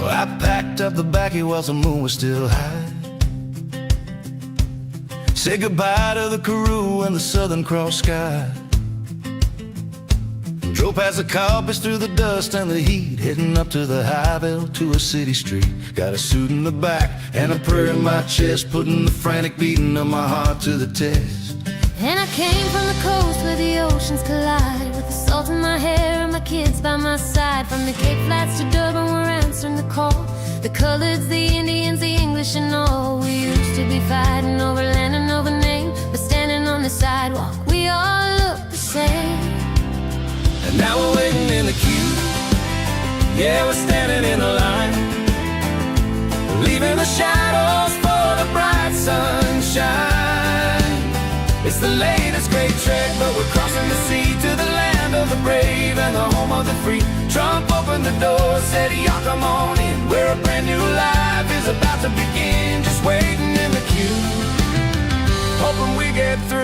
I packed up the baggie while the moon was still high. Said goodbye to the Karoo and the Southern Cross sky. Drove past the carpets through the dust and the heat, heading up to the Highville to a city street. Got a suit in the back and a prayer in my chest, putting the frantic beating of my heart to the test. And I came from the coast where the oceans collide, with the salt in my hair and my kids by my side. From the Cape Flats to Durban, we're answering the call. The coloreds, the Indians, the English and all. We used to be fighting over land and over name, but standing on the sidewalk, we all look the same. And now we're waiting in the queue. Yeah, we're standing in a line, leaving the shadows for the bright sunshine. It's the latest great trek, but we're crossing the sea to the land of the brave and the home of the free. Trump opened the door, said, y'all come on in, where a brand new life is about to begin. Just waiting in the queue, hoping we get through.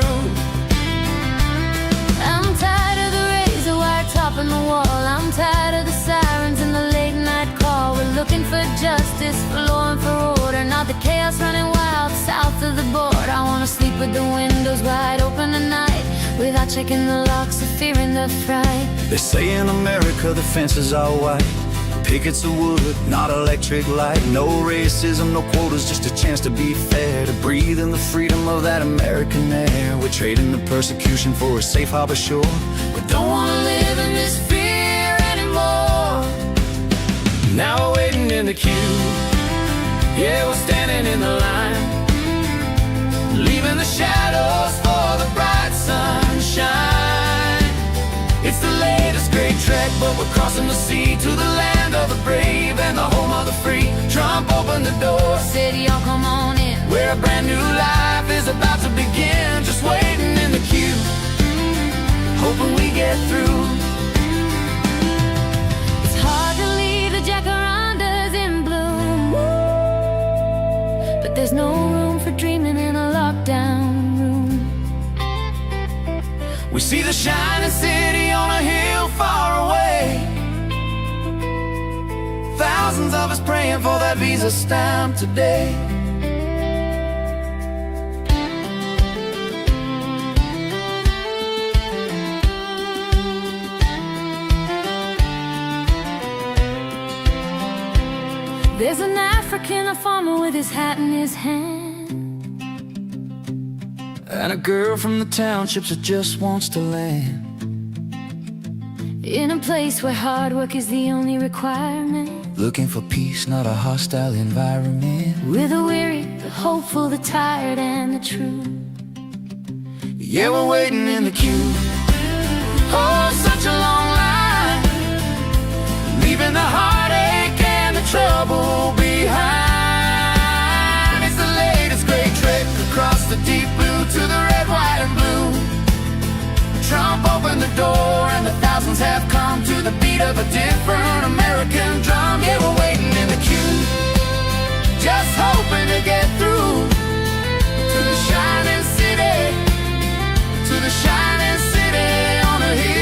I'm tired of the razor wire topping the wall. I'm tired of the sirens and the late night call. We're looking for justice, for law and for order, not the chaos running wild south of the border. I wanna sleep with the windows wide open tonight, without checking the locks or fearing the fright. They say in America the fences are white, pickets of wood, not electric light. No racism, no quotas, just a chance to be fair, to breathe in the freedom of that American air. We're trading the persecution for a safe harbor shore. We don't wanna live in this fear anymore. Now we're waiting in the queue. Yeah, we're standing in the line, leaving the shadows for the bright sunshine. It's the latest great trek, but we're crossing the sea to the land of the brave and the home of the free. Trump opened the door, said, y'all come on in, where a brand new life is about to begin. Just waiting in the queue, hoping we get through. It's hard to leave the jacarandas in bloom, but there's no room for dreaming in a lockdown room. We see the shining city on a hill far away, thousands of us praying for that visa stamp today. There's an African, a farmer with his hat in his hand, and a girl from the townships that just wants to land in a place where hard work is the only requirement, looking for peace, not a hostile environment. With the weary, the hopeful, the tired and the true. Yeah, we're waiting in the queue. Oh, such a long line, leaving the heartache and the trouble behind. It's the latest great trek across the deep blue to the red, white and blue. Trump opened the door and the thousands have come to the beat of a different American drum. Yeah, we're waiting in the queue, just hoping to get through to the shining city, to the shining city on a hill.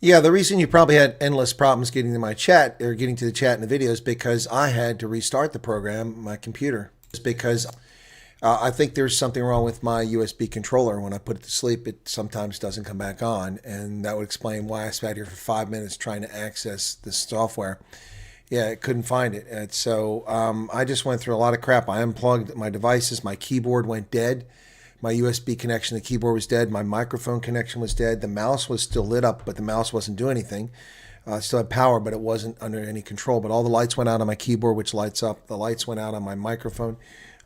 Yeah, the reason you probably had endless problems getting to my chat or getting to the chat in the video is because I had to restart the program, my computer. It's because I think there's something wrong with my USB controller. When I put it to sleep, it sometimes doesn't come back on, and that would explain why I sat here for 5 minutes trying to access this software. Yeah, I couldn't find it. And so I just went through a lot of crap. I unplugged my devices. My keyboard went dead My USB connection, the keyboard was dead. My microphone connection was dead. The mouse was still lit up, but the mouse wasn't doing anything. Still had power, but it wasn't under any control. But all the lights went out on my keyboard, which lights up. The lights went out on my microphone.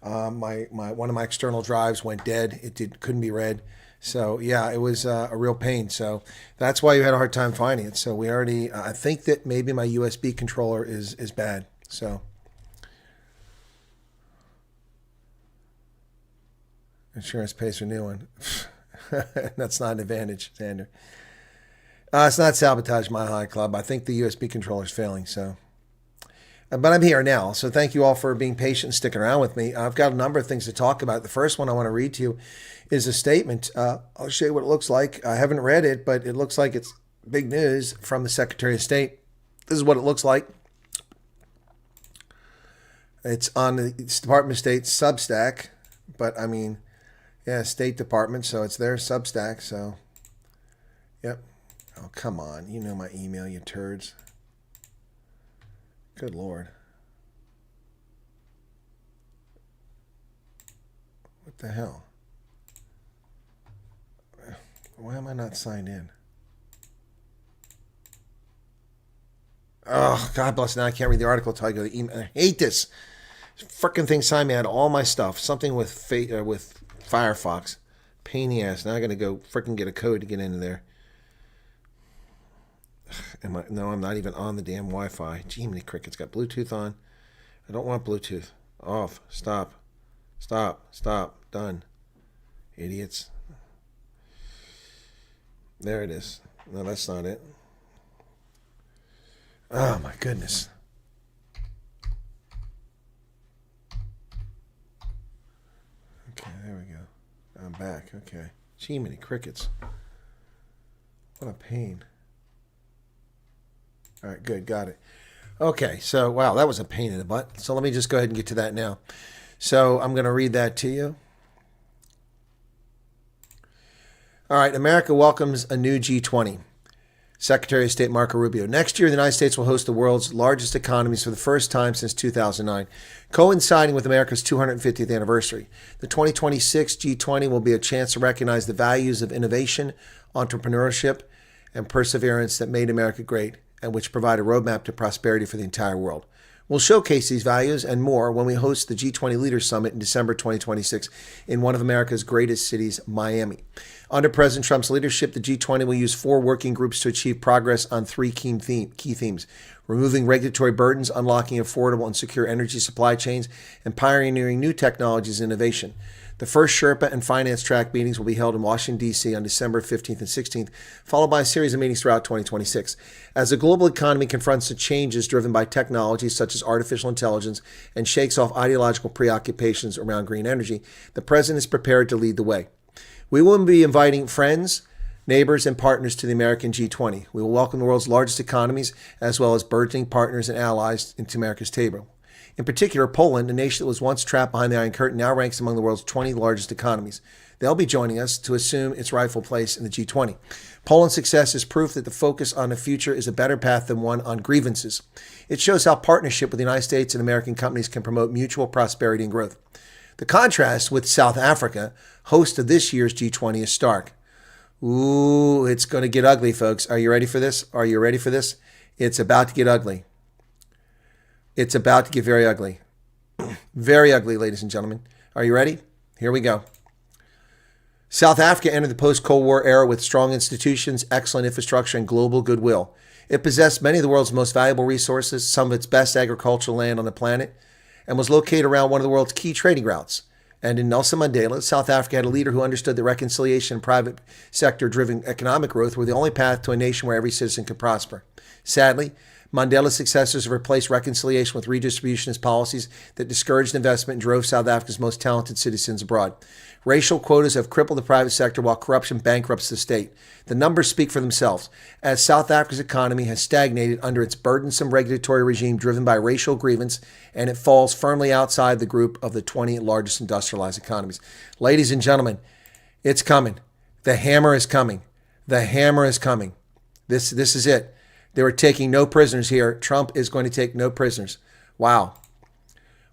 One of my external drives went dead. It couldn't be read. So yeah, it was a real pain. So that's why you had a hard time finding it. So we already, I think that maybe my USB controller is bad. So insurance pays for a new one. That's not an advantage, Xander. It's not sabotage my high club. I think the USB controller is failing. So, but I'm here now. So thank you all for being patient and sticking around with me. I've got a number of things to talk about. The first one I want to read to you is a statement. I'll show you what it looks like. I haven't read it, but it looks like it's big news from the Secretary of State. This is what it looks like. It's on the Department of State Substack, but I mean, yeah, State Department, so it's their Substack. So, yep. Oh, come on. You know my email, you turds. Good Lord. What the hell? Why am I not signed in? Oh, God bless. Now I can't read the article until I go to the email. I hate this. Frickin' thing signed me out all my stuff. Something with Firefox. Pain in the ass. Now I got to go frickin' get a code to get into there. No, I'm not even on the damn Wi-Fi. Gee, many crickets. Got Bluetooth on. I don't want Bluetooth. Off. Stop. Stop. Stop. Done. Idiots. There it is. No, that's not it. Oh, my goodness. Okay, there we go. I'm back. Okay. Gee, many crickets. What a pain. All right, good. Got it. Okay, so, wow, that was a pain in the butt. So let me just go ahead and get to that now. So I'm going to read that to you. All right, America welcomes a new G20. Secretary of State Marco Rubio. Next year, the United States will host the world's largest economies for the first time since 2009, coinciding with America's 250th anniversary. The 2026 G20 will be a chance to recognize the values of innovation, entrepreneurship, and perseverance that made America great, and which provide a roadmap to prosperity for the entire world. We'll showcase these values and more when we host the G20 Leaders Summit in December 2026 in one of America's greatest cities, Miami. Under President Trump's leadership, the G20 will use 4 working groups to achieve progress on 3 key themes: removing regulatory burdens, unlocking affordable and secure energy supply chains, and pioneering new technologies and innovation. The first Sherpa and finance track meetings will be held in Washington, D.C. on December 15th and 16th, followed by a series of meetings throughout 2026. As the global economy confronts the changes driven by technologies such as artificial intelligence and shakes off ideological preoccupations around green energy, the president is prepared to lead the way. We will be inviting friends, neighbors, and partners to the American G20. We will welcome the world's largest economies, as well as burgeoning partners and allies into America's table. In particular, Poland, a nation that was once trapped behind the Iron Curtain, now ranks among the world's 20 largest economies. They'll be joining us to assume its rightful place in the G20. Poland's success is proof that the focus on the future is a better path than one on grievances. It shows how partnership with the United States and American companies can promote mutual prosperity and growth. The contrast with South Africa, host of this year's G20, is stark. Ooh, it's going to get ugly, folks. Are you ready for this? Are you ready for this? It's about to get ugly. It's about to get very ugly. Very ugly, ladies and gentlemen. Are you ready? Here we go. South Africa entered the post-Cold War era with strong institutions, excellent infrastructure, and global goodwill. It possessed many of the world's most valuable resources, some of its best agricultural land on the planet, and was located around one of the world's key trading routes. And in Nelson Mandela, South Africa had a leader who understood that reconciliation and private sector-driven economic growth were the only path to a nation where every citizen could prosper. Sadly, Mandela's successors have replaced reconciliation with redistributionist policies that discouraged investment and drove South Africa's most talented citizens abroad. Racial quotas have crippled the private sector while corruption bankrupts the state. The numbers speak for themselves, as South Africa's economy has stagnated under its burdensome regulatory regime driven by racial grievance, and it falls firmly outside the group of the 20 largest industrialized economies. Ladies and gentlemen, it's coming. The hammer is coming. The hammer is coming. This is it. They were taking no prisoners here. Trump is going to take no prisoners. Wow.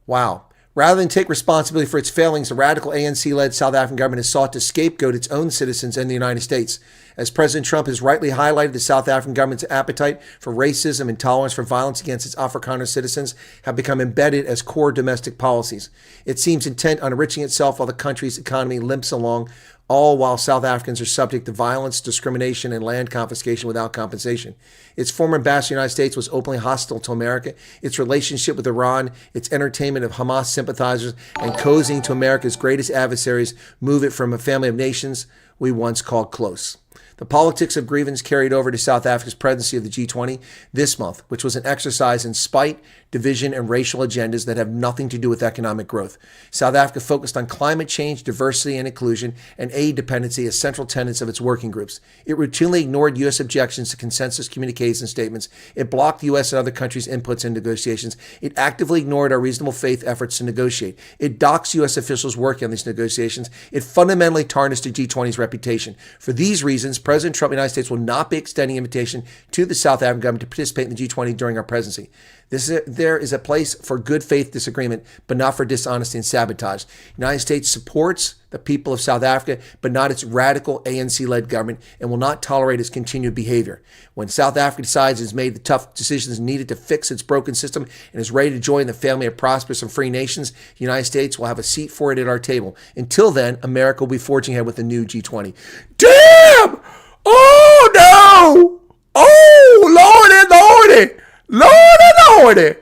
Wow. Rather than take responsibility for its failings, the radical ANC-led South African government has sought to scapegoat its own citizens and the United States. As President Trump has rightly highlighted, the South African government's appetite for racism and tolerance for violence against its Afrikaner citizens have become embedded as core domestic policies. It seems intent on enriching itself while the country's economy limps along, all while South Africans are subject to violence, discrimination, and land confiscation without compensation. Its former ambassador to the United States was openly hostile to America. Its relationship with Iran, its entertainment of Hamas sympathizers, and cozying to America's greatest adversaries move it from a family of nations we once called close. The politics of grievance carried over to South Africa's presidency of the G20 this month, which was an exercise in spite, division, and racial agendas that have nothing to do with economic growth. South Africa focused on climate change, diversity and inclusion, and aid dependency as central tenets of its working groups. It routinely ignored U.S. objections to consensus communiques and statements. It blocked U.S. and other countries' inputs in negotiations. It actively ignored our reasonable faith efforts to negotiate. It doxed U.S. officials working on these negotiations. It fundamentally tarnished the G20's reputation. For these reasons, President Trump of the United States will not be extending an invitation to the South African government to participate in the G20 during our presidency. There is a place for good faith disagreement, but not for dishonesty and sabotage. The United States supports the people of South Africa, but not its radical ANC-led government, and will not tolerate its continued behavior. When South Africa decides it has made the tough decisions needed to fix its broken system and is ready to join the family of prosperous and free nations, the United States will have a seat for it at our table. Until then, America will be forging ahead with the new G20. Damn! Oh, no! Oh, Lordy! Lordy!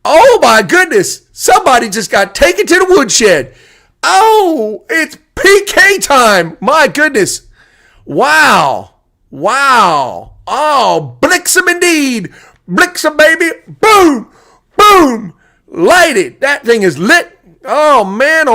Oh my goodness. Somebody just got taken to the woodshed. Oh, it's PK time. My goodness. Wow. Oh, Blixum indeed. Blixum, baby. Boom. Boom. Light it. That thing is lit. Oh man.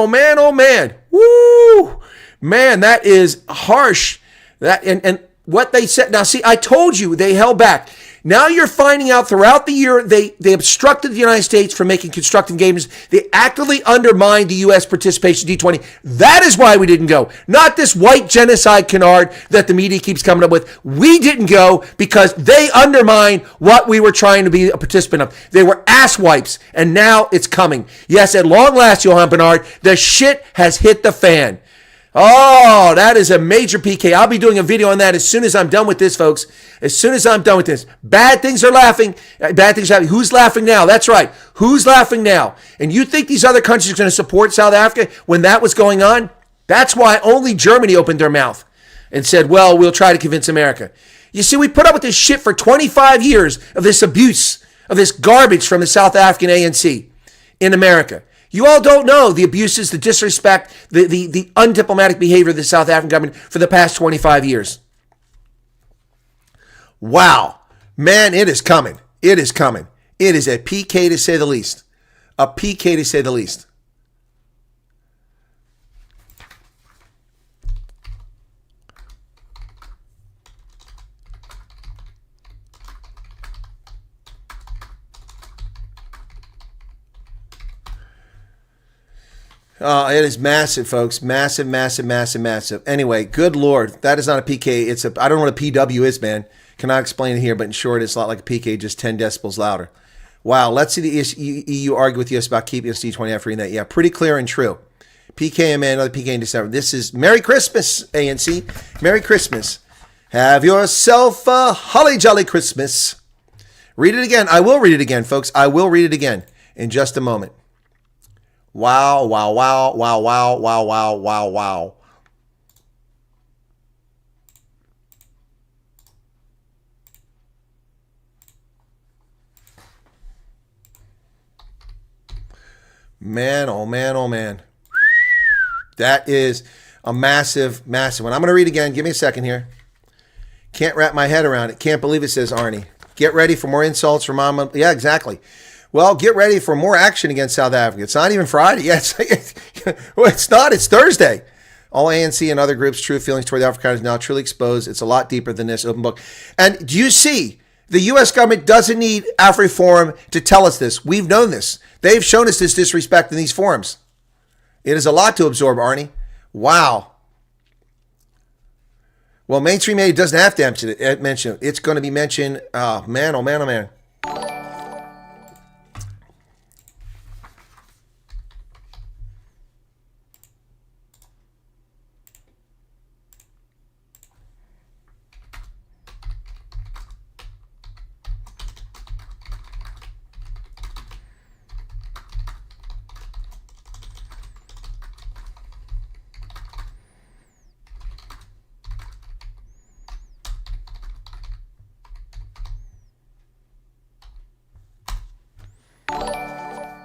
Woo. Man, that is harsh. That and what they said. Now see, I told you they held back. Now you're finding out throughout the year they obstructed the United States from making constructive engagements. They actively undermined the U.S. participation in G20. That is why we didn't go. Not this white genocide canard that the media keeps coming up with. We didn't go because they undermined what we were trying to be a participant of. They were ass wipes, and now it's coming. Yes, at long last, Johan Bernard, the shit has hit the fan. Oh, that is a major PK. I'll be doing a video on that as soon as I'm done with this, folks. As soon as I'm done with this. Bad things are laughing. Bad things are happening. Who's laughing now? That's right. Who's laughing now? And you think these other countries are going to support South Africa when that was going on? That's why only Germany opened their mouth and said, well, we'll try to convince America. You see, we put up with this shit for 25 years of this abuse, of this garbage from the South African ANC in America. You all don't know the abuses, the disrespect, the undiplomatic behavior of the South African government for the past 25 years. Wow. Man, it is coming. It is coming. It is a PK to say the least. A PK to say the least. It is massive, folks. Massive. Anyway, good Lord. That is not a PK. I don't know what a PW is, man. Cannot explain it here, but in short, it's a lot like a PK, just 10 decibels louder. Wow. Let's see the EU argue with us about keeping us D20 after reading that. Yeah, pretty clear and true. PK, man, another PK in December. This is Merry Christmas, ANC. Merry Christmas. Have yourself a holly jolly Christmas. Read it again. I will read it again, folks. I will read it again in just a moment. Wow. Man, oh man. That is a massive one. I'm going to read again. Give me a second here. Can't wrap my head around it. Can't believe it, says Arnie. Get ready for more insults from Mama. Yeah, exactly. Well, get ready for more action against South Africa. It's not even Friday. Yes, well, it's not. It's Thursday. All ANC and other groups' true feelings toward the Afrikaners is now truly exposed. It's a lot deeper than this. Open book. And do you see? The U.S. government doesn't need AfriForum to tell us this. We've known this. They've shown us this disrespect in these forums. It is a lot to absorb, Arnie. Wow. Well, mainstream media doesn't have to mention it. It's going to be mentioned. Oh, man.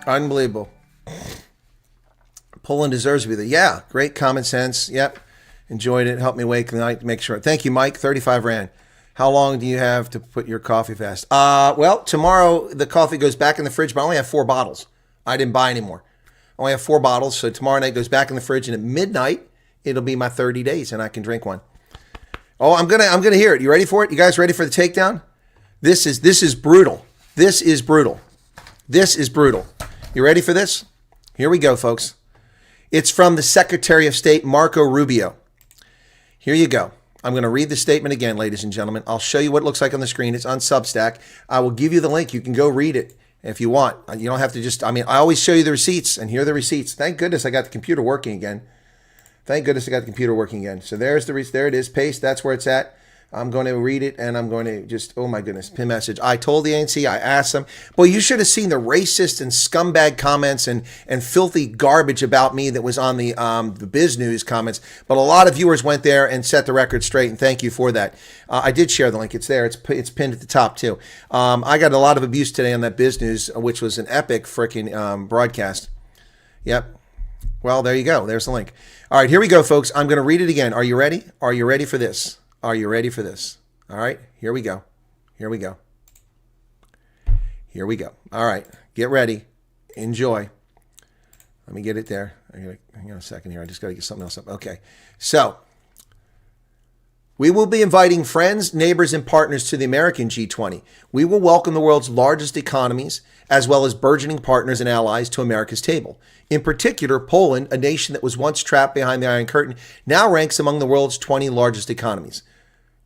Unbelievable. Poland deserves to be there. Yeah, great common sense. Yep. Enjoyed it. Helped me wake the night to make sure. Thank you, Mike. 35 Rand. How long do you have to put your coffee fast? Well, tomorrow the coffee goes back in the fridge, but I only have 4 bottles. I didn't buy any more. I only have 4 bottles, so tomorrow night goes back in the fridge, and at midnight it'll be my 30 days, and I can drink one. Oh, I'm gonna hear it. You ready for it? You guys ready for the takedown? This is brutal. This is brutal. This is brutal. You ready for this? Here we go, folks. It's from the Secretary of State, Marco Rubio. Here you go. I'm going to read the statement again, ladies and gentlemen. I'll show you what it looks like on the screen. It's on Substack. I will give you the link. You can go read it if you want. You don't have to just, I always show you the receipts, and here are the receipts. Thank goodness I got the computer working again. Thank goodness I got the computer working again. So there it is. Paste. That's where it's at. I'm going to read it, and I'm going to just, oh my goodness, pin message. I told the ANC, I asked them. Boy, you should have seen the racist and scumbag comments and filthy garbage about me that was on the Biz News comments. But a lot of viewers went there and set the record straight, and thank you for that. I did share the link. It's there. It's pinned at the top, too. I got a lot of abuse today on that Biz News, which was an epic freaking broadcast. Yep. Well, there you go. There's the link. All right, here we go, folks. I'm going to read it again. Are you ready? Are you ready for this? Are you ready for this? All right, here we go. Here we go. Here we go. All right, get ready. Enjoy. Let me get it there. Hang on a second here. I just got to get something else up. Okay, so we will be inviting friends, neighbors, and partners to the American G20. We will welcome the world's largest economies, as well as burgeoning partners and allies to America's table. In particular, Poland, a nation that was once trapped behind the Iron Curtain, now ranks among the world's 20 largest economies.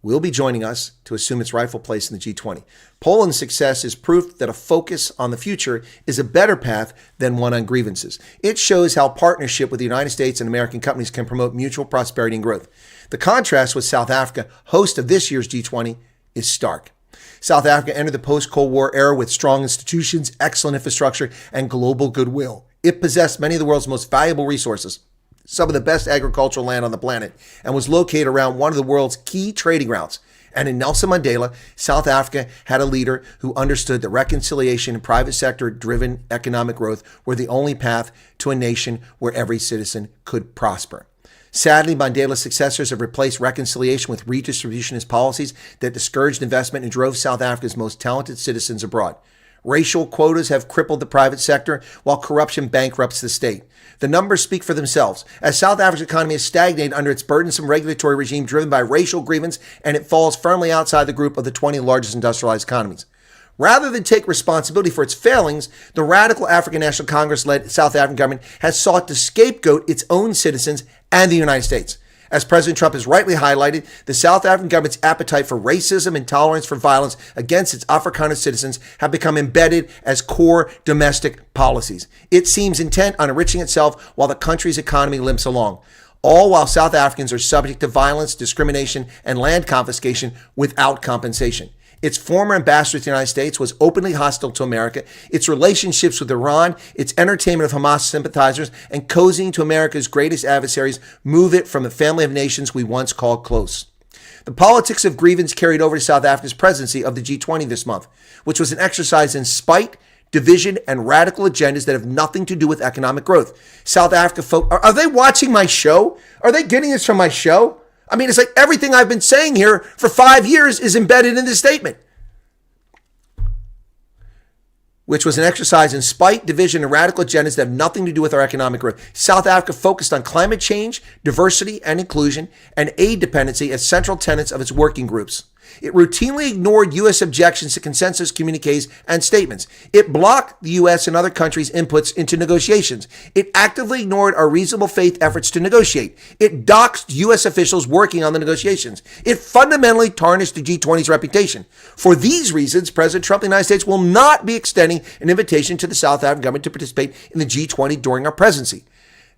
Will be joining us to assume its rightful place in the G20. Poland's success is proof that a focus on the future is a better path than one on grievances. It shows how partnership with the United States and American companies can promote mutual prosperity and growth. The contrast with South Africa, host of this year's G20, is stark. South Africa entered the post-Cold War era with strong institutions, excellent infrastructure, and global goodwill. It possessed many of the world's most valuable resources, some of the best agricultural land on the planet, and was located around one of the world's key trading routes. And in Nelson Mandela, South Africa had a leader who understood that reconciliation and private sector-driven economic growth were the only path to a nation where every citizen could prosper. Sadly, Mandela's successors have replaced reconciliation with redistributionist policies that discouraged investment and drove South Africa's most talented citizens abroad. Racial quotas have crippled the private sector, while corruption bankrupts the state. The numbers speak for themselves, as South Africa's economy is stagnated under its burdensome regulatory regime driven by racial grievance, and it falls firmly outside the group of the 20 largest industrialized economies. Rather than take responsibility for its failings, the radical African National Congress-led South African government has sought to scapegoat its own citizens and the United States. As President Trump has rightly highlighted, the South African government's appetite for racism and tolerance for violence against its Afrikaner citizens have become embedded as core domestic policies. It seems intent on enriching itself while the country's economy limps along, all while South Africans are subject to violence, discrimination, and land confiscation without compensation. Its former ambassador to the United States was openly hostile to America. Its relationships with Iran, its entertainment of Hamas sympathizers, and cozying to America's greatest adversaries move it from the family of nations we once called close. The politics of grievance carried over to South Africa's presidency of the G20 this month, which was an exercise in spite, division, and radical agendas that have nothing to do with economic growth. South Africa folk, are they watching my show? Are they getting this from my show? I mean, it's like everything I've been saying here for 5 years is embedded in this statement, which was an exercise in spite, division, and radical agendas that have nothing to do with our economic growth. South Africa focused on climate change, diversity and inclusion, and aid dependency as central tenets of its working groups. It routinely ignored U.S. objections to consensus communiques and statements. It blocked the U.S. and other countries' inputs into negotiations. It actively ignored our reasonable faith efforts to negotiate. It doxed U.S. officials working on the negotiations. It fundamentally tarnished the G20's reputation. For these reasons, President Trump of the United States will not be extending an invitation to the South African government to participate in the G20 during our presidency.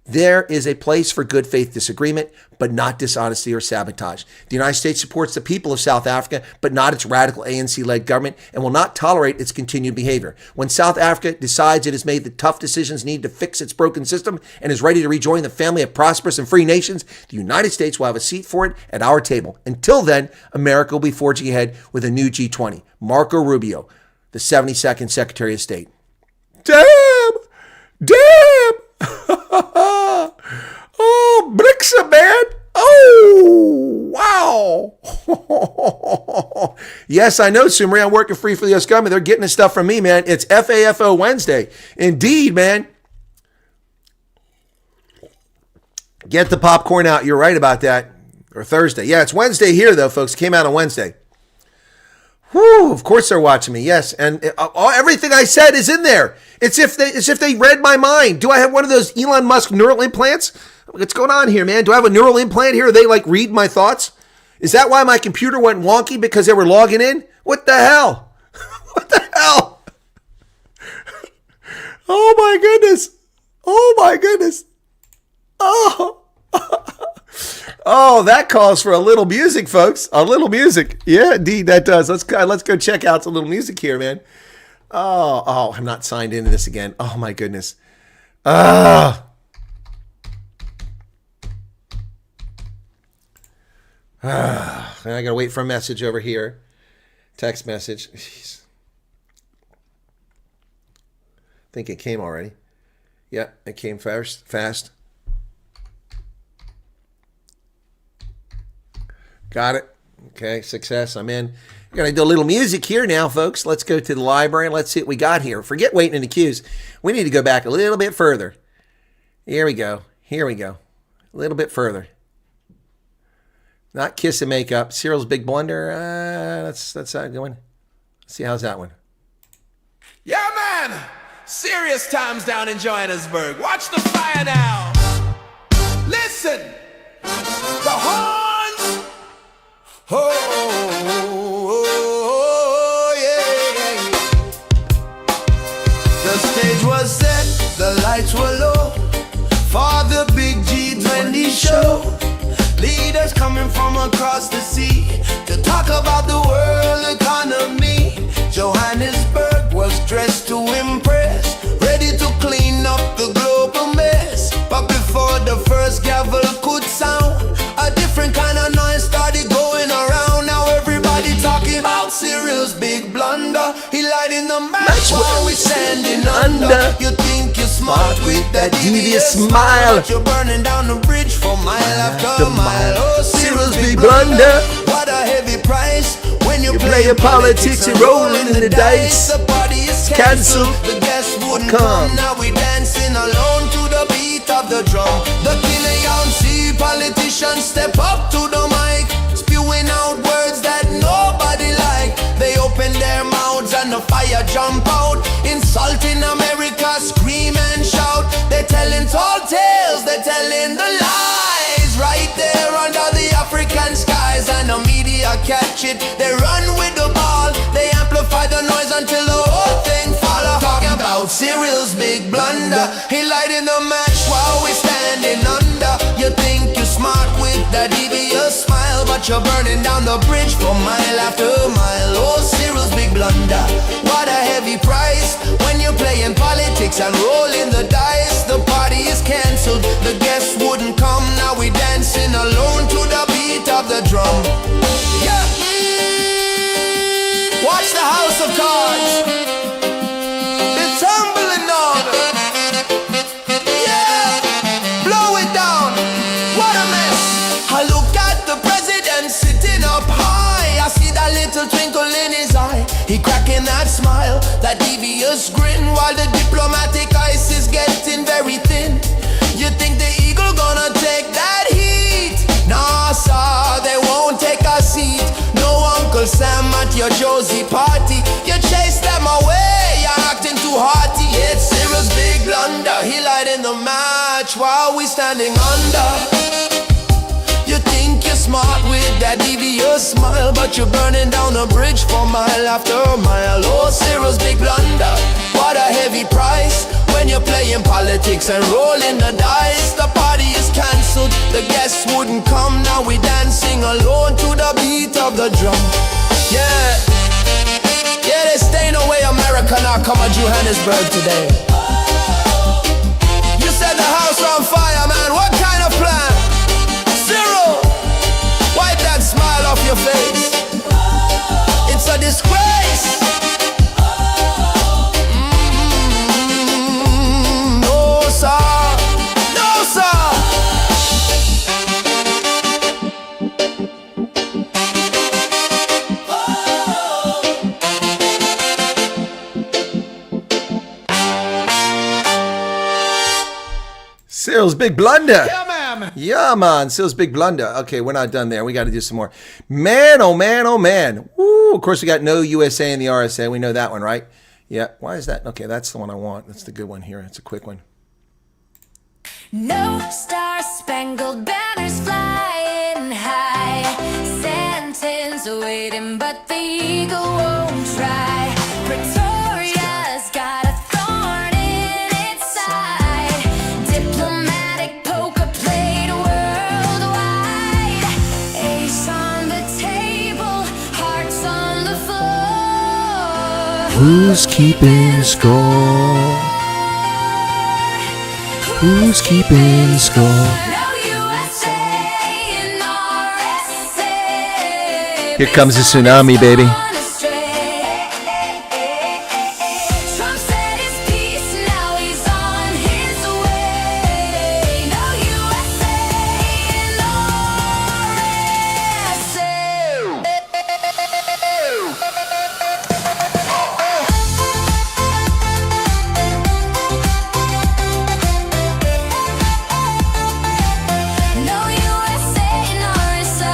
There is a place for good faith disagreement, but not dishonesty or sabotage. The United States supports the people of South Africa, but not its radical ANC-led government, and will not tolerate its continued behavior. When South Africa decides it has made the tough decisions needed to fix its broken system and is ready to rejoin the family of prosperous and free nations, the United States will have a seat for it at our table. Until then, America will be forging ahead with a new G20. Marco Rubio, the 72nd Secretary of State. Damn! Damn! Oh, Blixa, man! Oh, wow! Yes, I know, Sumri. I'm working free for the US government. They're getting this stuff from me, man. It's FAFO Wednesday. Indeed, man. Get the popcorn out. You're right about that. Or Thursday. Yeah, it's Wednesday here, though, folks. It came out on Wednesday. Whew, of course they're watching me. Yes, and everything I said is in there. It's as if they read my mind. Do I have one of those Elon Musk neural implants? What's going on here, man? Do I have a neural implant here? They like read my thoughts? Is that why my computer went wonky because they were logging in? What the hell? What the hell? Oh my goodness. Oh my goodness. Oh. Oh, that calls for a little music, folks. A little music. Yeah, indeed, that does. Let's go check out some little music here, man. Oh, I'm not signed into this again. Oh my goodness. And I gotta wait for a message over here. Text message. Jeez. I think it came already. Yeah, it came fast. Got it. Okay, success. I'm in. We're going to do a little music here now, folks. Let's go to the library and let's see what we got here. Forget waiting in the queues. We need to go back a little bit further. Here we go. Here we go. A little bit further. Not Kiss and Makeup. Cyril's Big Blunder. That's that going. Let's see, how's that one? Yeah, man. Serious times down in Johannesburg. Watch the fire now. Listen. The horns. Oh, yeah. The stage was set, the lights were low for the big G20 show. Leaders coming from across the sea to talk about the world economy. Johannesburg was dressed to impress, ready to clean up the global mess. But before the first gavel could sound, a different kind of noise started going around. Now everybody talking about Cyril's big blunder. He lied in the match while we standing under. You think you're smart with that devious smile, but you're burning down the bridge for mile after mile. Oh, Cyril's big blunder. What a heavy price when you play your politics and rolling in the dice. The party is cancelled, the guests wouldn't come. Now we dancing alone to the beat of the drum. The see politicians step up to the mic, spewing out words that nobody like. They open their mouths and the fire jump out, insulting America, scream and shout. They're telling tall tales, they're telling the lies, right there under the African skies. And the media catch it, they run with the ball, they amplify the noise until the whole thing follow. Talking about Cyril's big blunder. He lied in the match while we standing under. You think you're smart with that devious smile, but you're burning down the bridge for mile after mile. Oh, Cyril's big blunder. What a heavy price when you're playing politics and rolling the dice. The party is cancelled, the guests wouldn't come. Now we dancing alone to the beat of the drum. Yeah. Watch the House of Cards. They're tumbling on. Yeah. Blow it down. What a mess. I look at the president sitting up high. I see that little twinkle in his eye. He cracking that smile, that devious grin, while the diplomatic ice is getting very thin. You think the eagle gonna take that heat? Nah, sir, they won't take a seat. No Uncle Sam at your Josie party. You chase them away, you're acting too hearty. It's Cyril's big blunder. He lied in the match while we standing under. You think you're smart with that devious smile, but you're burning down the bridge for mile after mile. Oh, Cyril's big blunder. What a heavy price when you're playing politics and rolling the dice. The party is cancelled, the guests wouldn't come. Now we dancing alone to the beat of the drum. Yeah, they staying away America now come to Johannesburg today. You set the house on fire, man. What kind of plan? Cyril, wipe that smile off your face. It's a disgrace. No Cyril's big blunder. Yeah, man. Yeah, man. Cyril's big blunder. Okay, we're not done there. We got to do some more. Man, oh man, oh man. Woo. Of course, we got no USA in the RSA. We know that one, right? Yeah. Why is that? Okay, that's the one I want. That's the good one here. It's a quick one. No star-spangled banners flying high, Santa's waiting, but the eagle won't try. Pretoria's got a thorn in its side, diplomatic poker played worldwide. Ace on the table, hearts on the floor. Who's keeping score? Who's keeping score? No USA in RSA. Here comes the tsunami, baby. Trump said his piece, now he's on his way. No USA in No USA in RSA.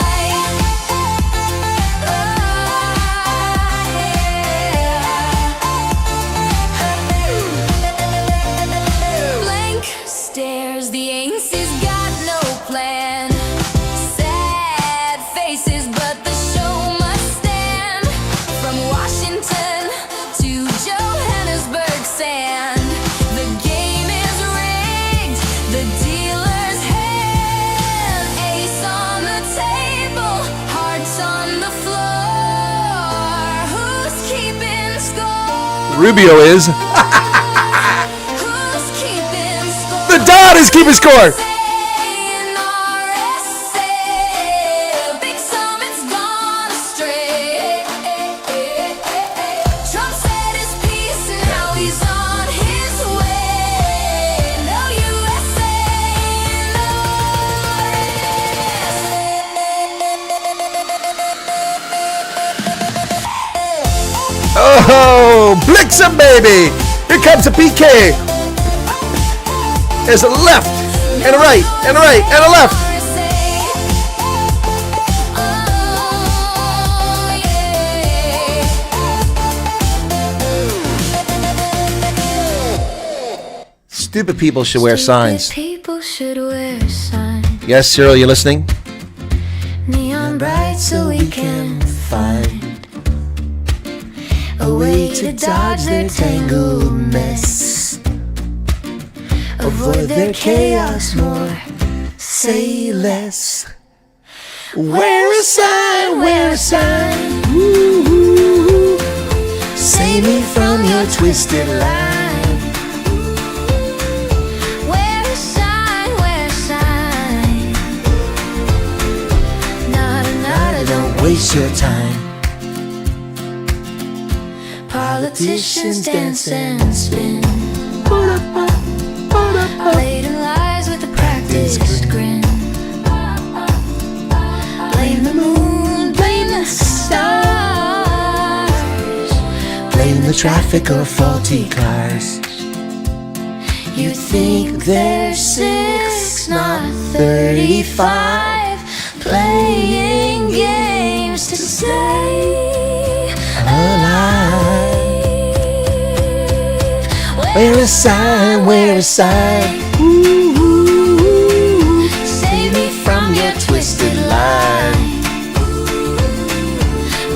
Blank stares, the ANC's got no plan. Sad faces, but the show must stand. From Washington to Johannesburg sand, the game is rigged, the dealer's hand. Ace on the table, hearts on the floor. Who's keeping score? Rubio is. Who's keeping score? The Don is keeping score. In RSA, Big Summit's gone astray. Trump said his piece, now he's on his way. No USA, no Oh, Blixen, baby. Here comes a PK. There's a left and a right and a right and a left. Stupid people should wear signs. People should wear signs. Yes, Cyril, you listening? Neon bright so we can find a way to dodge their tangled mess. Avoid their chaos more, say less. Wear a sign, wear a sign. Ooh, save me from your twisted line. Wear a sign, wear a sign. Nada, nada, don't waste your time. Politicians dance and spin, laden lies with a practiced grin. Blame the moon, blame the stars, blame the traffic or faulty cars. You think they're 6, not 35, playing games to stay alive. Wear a sign, wear a sign. Ooh, save me from your twisted line.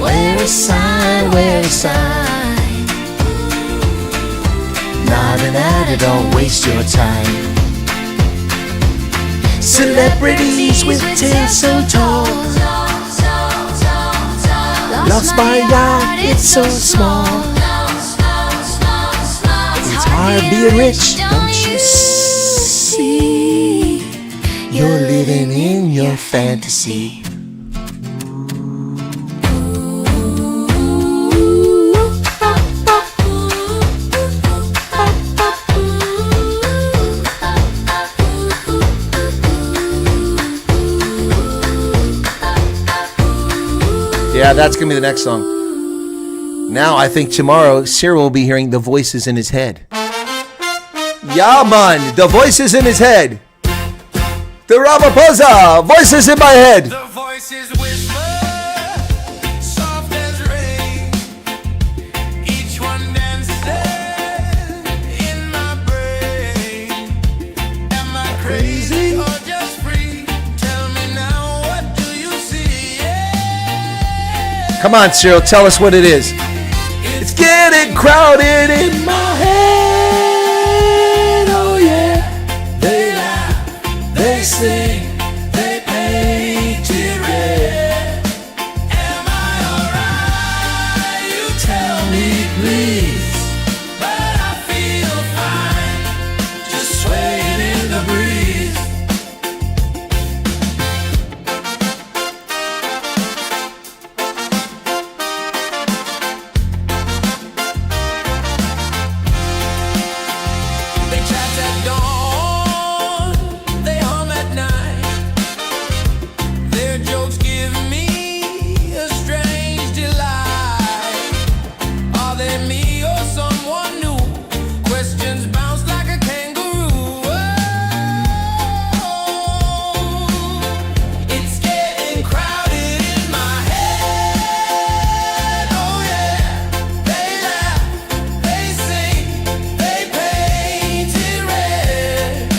Wear a sign, wear a sign. Nada, nada, don't waste your time. Celebrities with tails so tall, lost my yacht, it's so small. It's hard being rich, don't you see? You're living in your fantasy. Yeah, that's going to be the next song. Now, I think tomorrow, Cyril will be hearing the voices in his head. Yeah, man, the voices in his head. The Ramaphosa, voices in my head. The voices whisper, soft as rain. Each one dances in my brain. Am I crazy or just free? Tell me now, what do you see? Yeah. Come on, Cyril, tell us what it is. It's getting crowded in my head. Oh yeah. They laugh, they sing, they paint it red. Am I alright? You tell me please. But I feel fine, just swaying in the breeze. They chat at dawn, they hum at night. Their jokes give me a strange delight. Are they me or someone new? Questions bounce like a kangaroo. Oh, it's getting crowded in my head. Oh yeah, they laugh, they sing, they paint it red.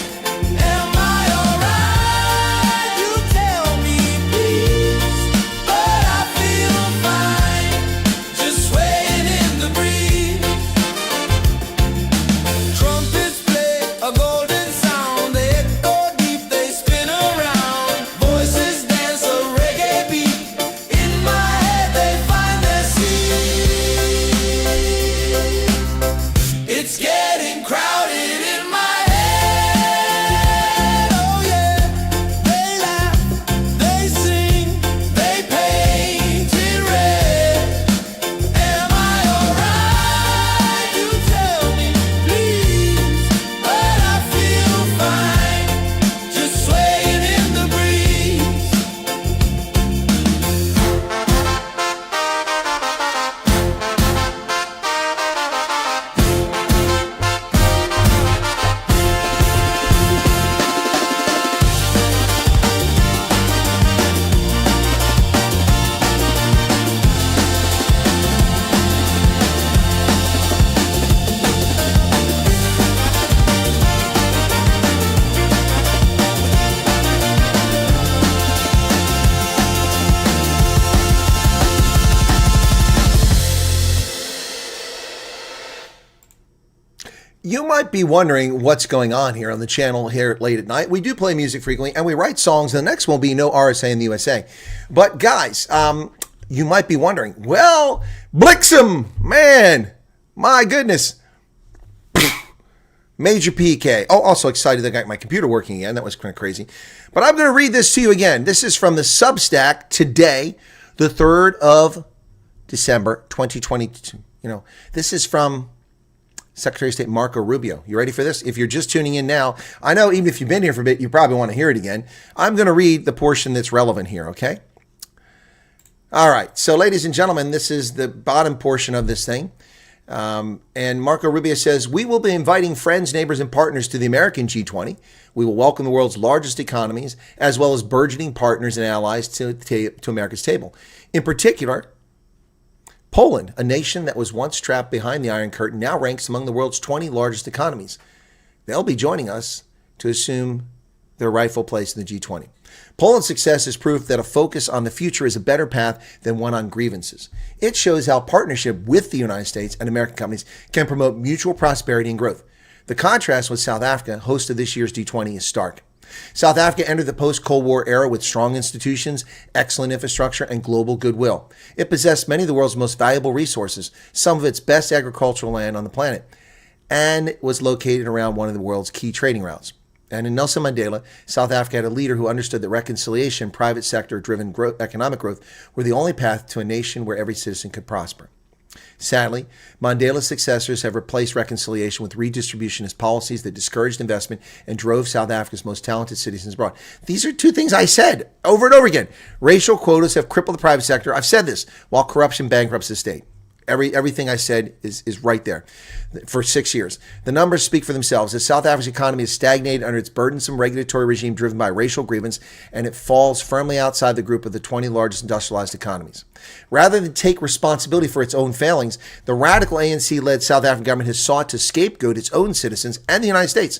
Am I alright? You tell me please. But I feel fine, just swaying in the breeze. Trumpets play a golden sound. They echo deep, they spin around. Voices dance a reggae beat. In my head they find their seat. It's getting crowded in my head. Oh yeah. They laugh, they sing, they paint it red. Am I alright? You tell me please. But I feel fine, just swaying in the breeze. You might be wondering what's going on here on the channel here late at night. We do play music frequently and we write songs. The next one will be No RSA in the USA. But guys, you might be wondering, well, Blixem, man, my goodness. Major PK. Oh, also excited that I got my computer working again. That was kind of crazy. But I'm going to read this to you again. This is from the Substack today, the 3rd of December, 2022. You know, this is from Secretary of State Marco Rubio. You ready for this? If you're just tuning in now, I know even if you've been here for a bit, you probably want to hear it again. I'm going to read the portion that's relevant here, okay? All right. So, ladies and gentlemen, this is the bottom portion of this thing. And Marco Rubio says, we will be inviting friends, neighbors, and partners to the American G20. We will welcome the world's largest economies, as well as burgeoning partners and allies to America's table. In particular, Poland, a nation that was once trapped behind the Iron Curtain, now ranks among the world's 20 largest economies. They'll be joining us to assume their rightful place in the G20. Poland's success is proof that a focus on the future is a better path than one on grievances. It shows how partnership with the United States and American companies can promote mutual prosperity and growth. The contrast with South Africa, host of this year's G20, is stark. South Africa entered the post-Cold War era with strong institutions, excellent infrastructure, and global goodwill. It possessed many of the world's most valuable resources, some of its best agricultural land on the planet, and was located around one of the world's key trading routes. And in Nelson Mandela, South Africa had a leader who understood that reconciliation, private sector-driven economic growth were the only path to a nation where every citizen could prosper. Sadly, Mandela's successors have replaced reconciliation with redistributionist policies that discouraged investment and drove South Africa's most talented citizens abroad. These are two things I said over and over again. Racial quotas have crippled the private sector. I've said this, while corruption bankrupts the state. Everything I said is right there for 6 years. The numbers speak for themselves. As South Africa's economy is stagnated under its burdensome regulatory regime driven by racial grievance, and it falls firmly outside the group of the 20 largest industrialized economies. Rather than take responsibility for its own failings, the radical ANC-led South African government has sought to scapegoat its own citizens and the United States.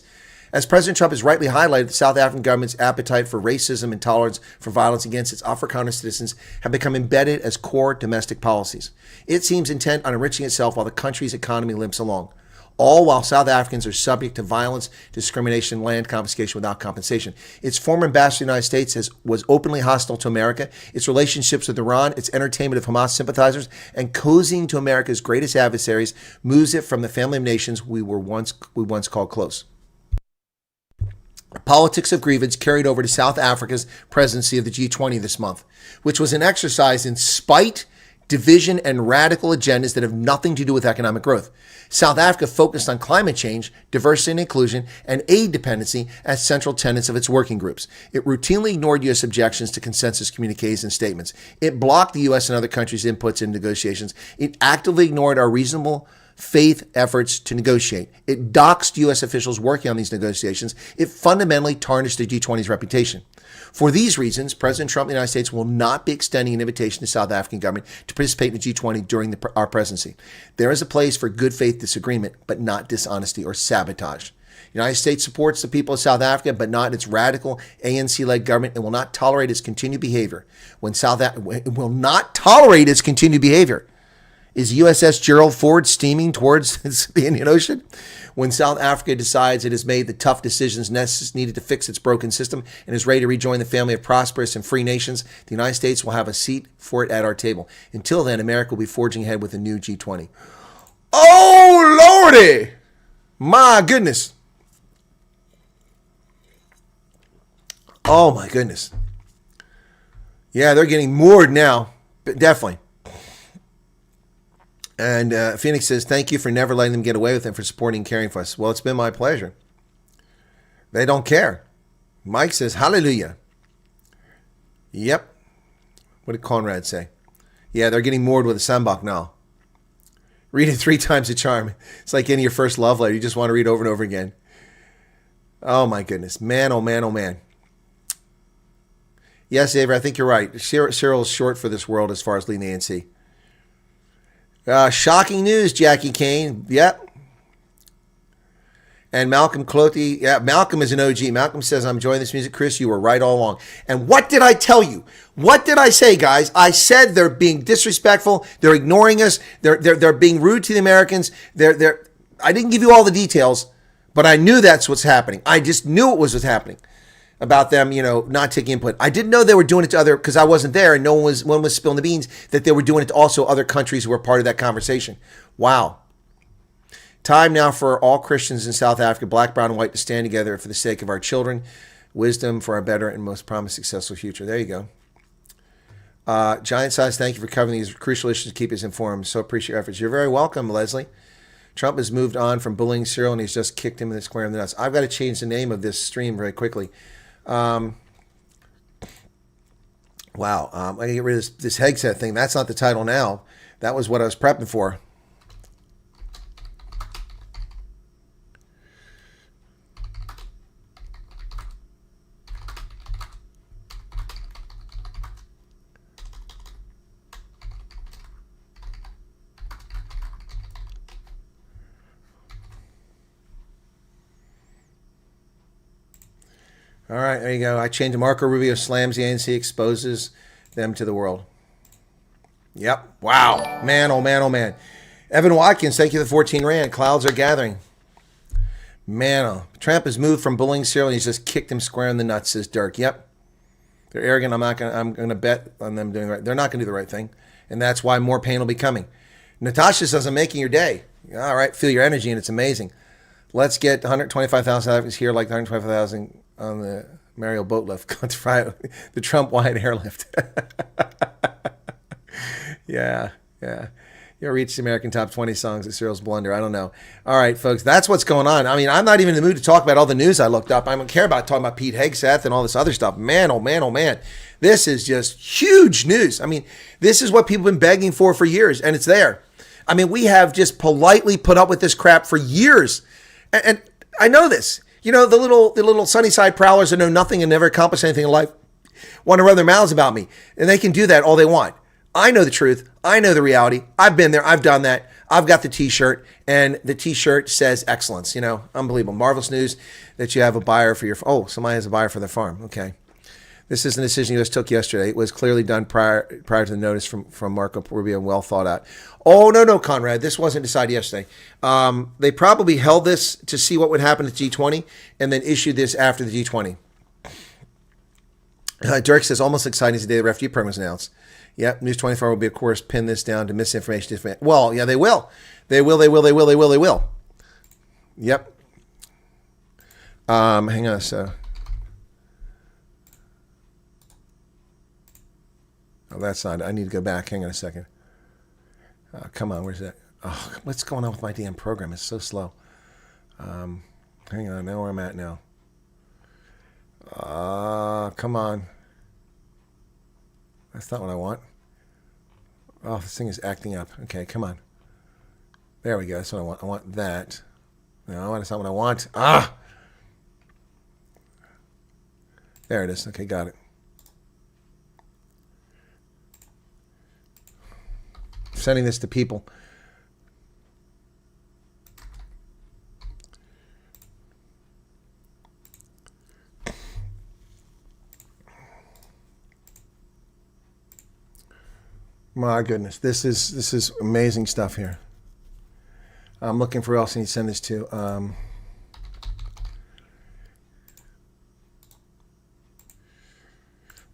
As President Trump has rightly highlighted, the South African government's appetite for racism and tolerance for violence against its Afrikaner citizens have become embedded as core domestic policies. It seems intent on enriching itself while the country's economy limps along, all while South Africans are subject to violence, discrimination, land confiscation without compensation. Its former ambassador to the United States was openly hostile to America. Its relationships with Iran, its entertainment of Hamas sympathizers, and cozying to America's greatest adversaries moves it from the family of nations we once called close. Politics of grievance carried over to South Africa's presidency of the G20 this month, which was an exercise in spite, division, and radical agendas that have nothing to do with economic growth. South Africa focused on climate change, diversity and inclusion, and aid dependency as central tenets of its working groups. It routinely ignored U.S. objections to consensus communiques and statements. It blocked the U.S. and other countries' inputs in negotiations. It actively ignored our reasonable faith efforts to negotiate. It doxed U.S. officials working on these negotiations. It fundamentally tarnished the G20's reputation. For these reasons, President Trump of the United States will not be extending an invitation to the South African government to participate in the G20 during our presidency. There is a place for good faith disagreement, but not dishonesty or sabotage. The United States supports the people of South Africa, but not its radical ANC-led government, and will not tolerate its continued behavior. It will not tolerate its continued behavior. Is USS Gerald Ford steaming towards the Indian Ocean? When South Africa decides it has made the tough decisions needed to fix its broken system and is ready to rejoin the family of prosperous and free nations, the United States will have a seat for it at our table. Until then, America will be forging ahead with a new G20. Oh, Lordy! My goodness. Oh, my goodness. Yeah, they're getting moored now. Definitely. And Phoenix says, thank you for never letting them get away with it, for supporting and caring for us. Well, it's been my pleasure. They don't care. Mike says, hallelujah. Yep. What did Conrad say? Yeah, they're getting moored with a sambok now. Read it 3 times a charm. It's like getting your first love letter. You just want to read over and over again. Oh, my goodness. Man, oh, man, oh, man. Yes, Avery, I think you're right. Cyril's short for this world as far as leading the ANC. Shocking news, Jackie Kane. Yep. And Malcolm Clothy. Yeah, Malcolm is an OG. Malcolm says, I'm enjoying this music. Chris, you were right all along. And what did I tell you? What did I say, guys? I said they're being disrespectful. They're ignoring us. They're being rude to the Americans. I didn't give you all the details, but I knew that's what's happening. I just knew it was what's happening about them, not taking input. I didn't know they were doing it to other, because I wasn't there and no one was spilling the beans, that they were doing it to also other countries who were part of that conversation. Wow. Time now for all Christians in South Africa, black, brown, and white, to stand together for the sake of our children, wisdom for our better and most promised successful future. There you go. Giant Size, thank you for covering these crucial issues to keep us informed. So appreciate your efforts. You're very welcome, Leslie. Trump has moved on from bullying Cyril and he's just kicked him in the square of the nuts. I've got to change the name of this stream very quickly. Wow. I gotta get rid of this headset thing. That's not the title now. That was what I was prepping for. All right, there you go. I changed Marco Rubio slams the ANC, exposes them to the world. Yep. Wow. Man, oh man, oh man. Evan Watkins, thank you for the 14 Rand. Clouds are gathering. Man, oh. Trump has moved from bullying Cyril and he's just kicked him square in the nuts, says Dirk. Yep. They're arrogant. I'm gonna bet on them doing the right. They're not gonna do the right thing. And that's why more pain will be coming. Natasha says, I'm making your day. All right, feel your energy and it's amazing. Let's get 125,000 here, like 125,000 on the Mario boat lift, the Trump Wyatt airlift. Yeah. You'll reach the American top 20 songs at Cyril's Blunder. I don't know. All right, folks, that's what's going on. I mean, I'm not even in the mood to talk about all the news I looked up. I don't care about talking about Pete Hegseth and all this other stuff. Man, oh man, oh man. This is just huge news. I mean, this is what people have been begging for years, and it's there. I mean, we have just politely put up with this crap for years. And I know this. You know, the little sunny side prowlers that know nothing and never accomplish anything in life want to run their mouths about me. And they can do that all they want. I know the truth. I know the reality. I've been there. I've done that. I've got the t-shirt, and the t-shirt says excellence. You know, unbelievable. Marvelous news that you have a buyer for your, oh, somebody has a buyer for their farm. Okay. This is a decision you just took yesterday. It was clearly done prior to the notice from Marco Rubio, and well thought out. Oh, no, Conrad. This wasn't decided yesterday. They probably held this to see what would happen at G20 and then issued this after the G20. Dirk says, almost exciting as the day the refugee program was announced. Yep, News 24 will be, of course, pin this down to misinformation. Well, yeah, they will. They will. Yep. Hang on a sec. Oh, that's not. I need to go back. Hang on a second. Come on, where's that? Oh, what's going on with my damn program? It's so slow. Hang on, I know where I'm at now. Come on. That's not what I want. Oh, this thing is acting up. Okay, come on. There we go. That's what I want. I want that. No, that's not what I want. There it is. Okay, got it. Sending this to people. My goodness, this is amazing stuff here. I'm looking for who else I need to send this to.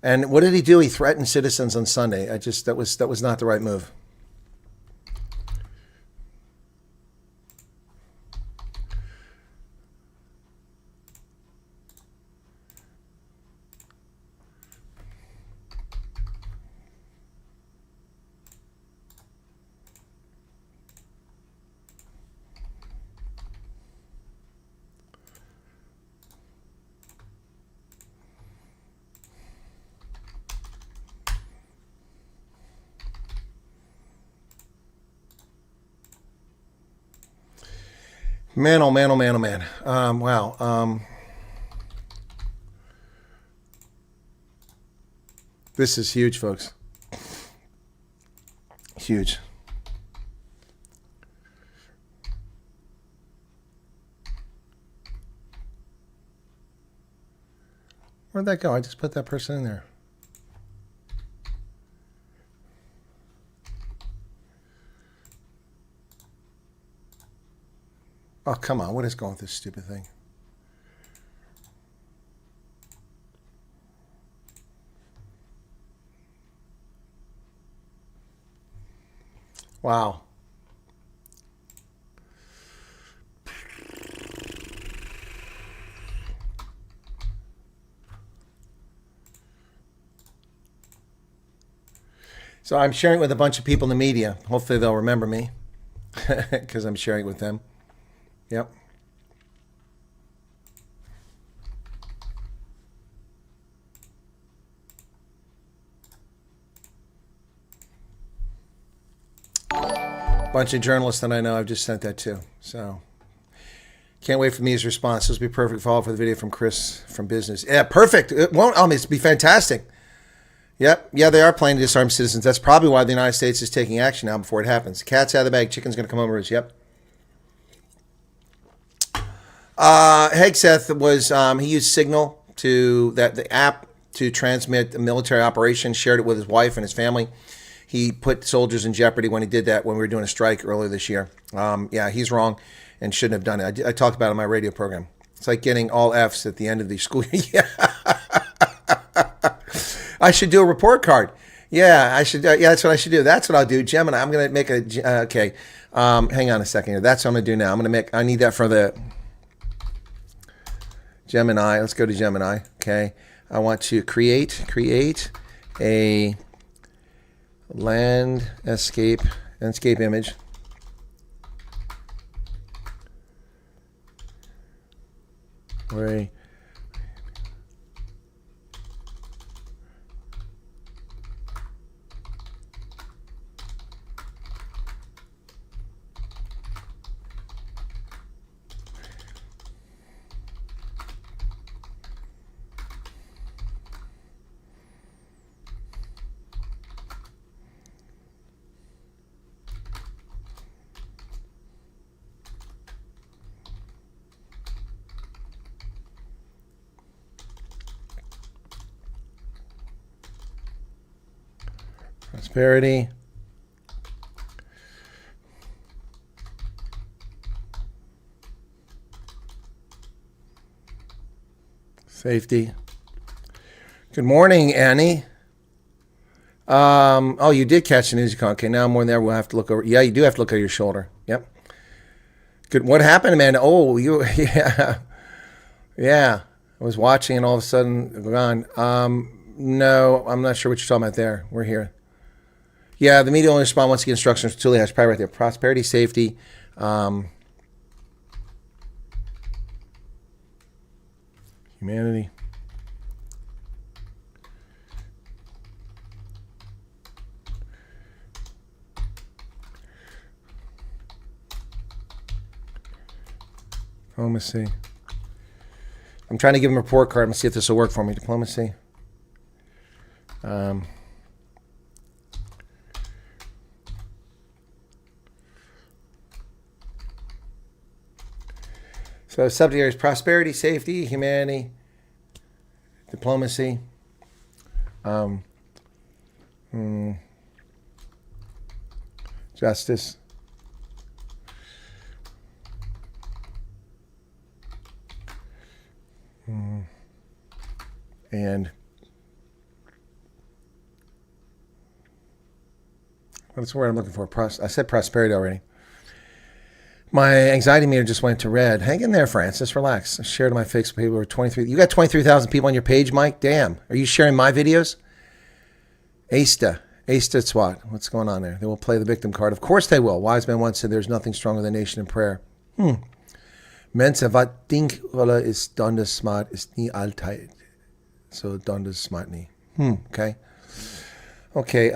And what did he do? He threatened citizens on Sunday. That was not the right move. Man, oh man, oh man, oh man. Wow. This is huge, folks. Huge. Where'd that go? I just put that person in there. Oh, come on. What is going with this stupid thing? Wow. So I'm sharing it with a bunch of people in the media. Hopefully they'll remember me because I'm sharing it with them. Yep. Bunch of journalists that I know I've just sent that to. So can't wait for Mia's response. This will be perfect follow for the video from Chris from business. Yeah, perfect. It won't, I mean, it'll be fantastic. Yep. Yeah, they are planning to disarm citizens. That's probably why the United States is taking action now before it happens. Cat's out of the bag. Chicken's going to come home roost. Yep. Hegseth was, he used Signal to, the app to transmit a military operation, shared it with his wife and his family. He put soldiers in jeopardy when he did that when we were doing a strike earlier this year. Yeah, he's wrong and shouldn't have done it. I talked about it on my radio program. It's like getting all Fs at the end of the school year. Yeah. I should do a report card. Yeah, I should. Yeah, that's what I should do. That's what I'll do. Gemini, I'm going to make a, okay. Hang on a second here. That's what I'm going to do now. I'm going to make, I need that for the Gemini. Let's go to Gemini. Okay. I want to create a landscape image. Where Prosperity. Safety. Good morning, Annie. Oh, you did catch the news. Okay, now more than ever, we'll have to look over. Yeah, you do have to look over your shoulder. Yep. Good. What happened, Amanda? Oh, you. Yeah. Yeah. I was watching, and all of a sudden, gone. No, I'm not sure what you're talking about there. We're here. Yeah, the media only respond once the instructions. Totally has probably right there. Prosperity, safety. Humanity. Diplomacy. I'm trying to give him a report card. I'm going to see if this will work for me. Diplomacy. So subject areas: prosperity, safety, humanity, diplomacy. Justice. And that's the word I'm looking for. I said prosperity already. My anxiety meter just went to red. Hang in there, Francis. Relax. I shared my Facebook people were 23. You got 23,000 people on your page, Mike? Damn. Are you sharing my videos? Asta Swat. What's going on there? They will play the victim card. Of course they will. Wise man once said there's nothing stronger than a nation in prayer. Mensen wat denkrolle is donders smart is nie altyd. So donders smart nie. Okay. Okay.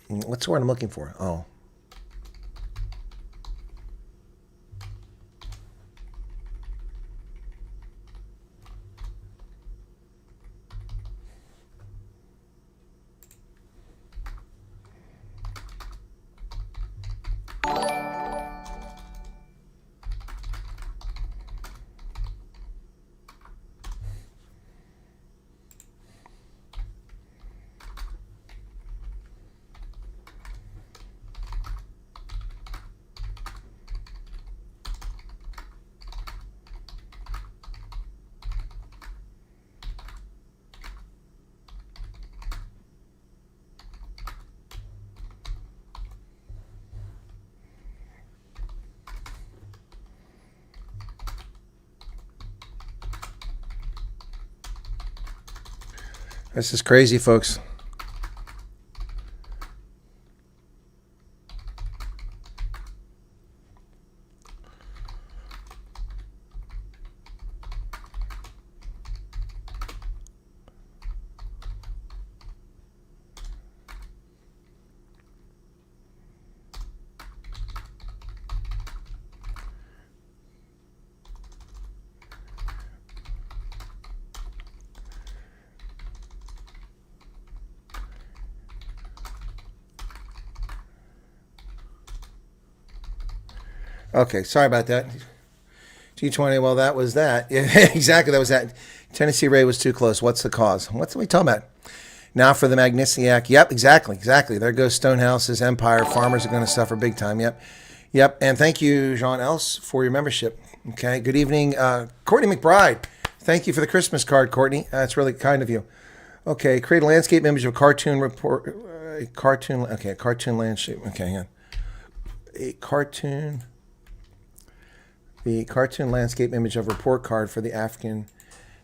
What's the word I'm looking for? Oh. This is crazy, folks. Okay, sorry about that. G20, well, that was that. Yeah, exactly, that was that. Tennessee Ray was too close. What's the cause? What's we talking about? Now for the Magnitsky. Yep, exactly. There goes Stonehouse's empire. Farmers are going to suffer big time. Yep. And thank you, Jean Els, for your membership. Okay, good evening. Courtney McBride, thank you for the Christmas card, Courtney. That's really kind of you. Okay, create a landscape image of a cartoon report. A cartoon landscape. Okay, hang on. The cartoon landscape image of report card for the African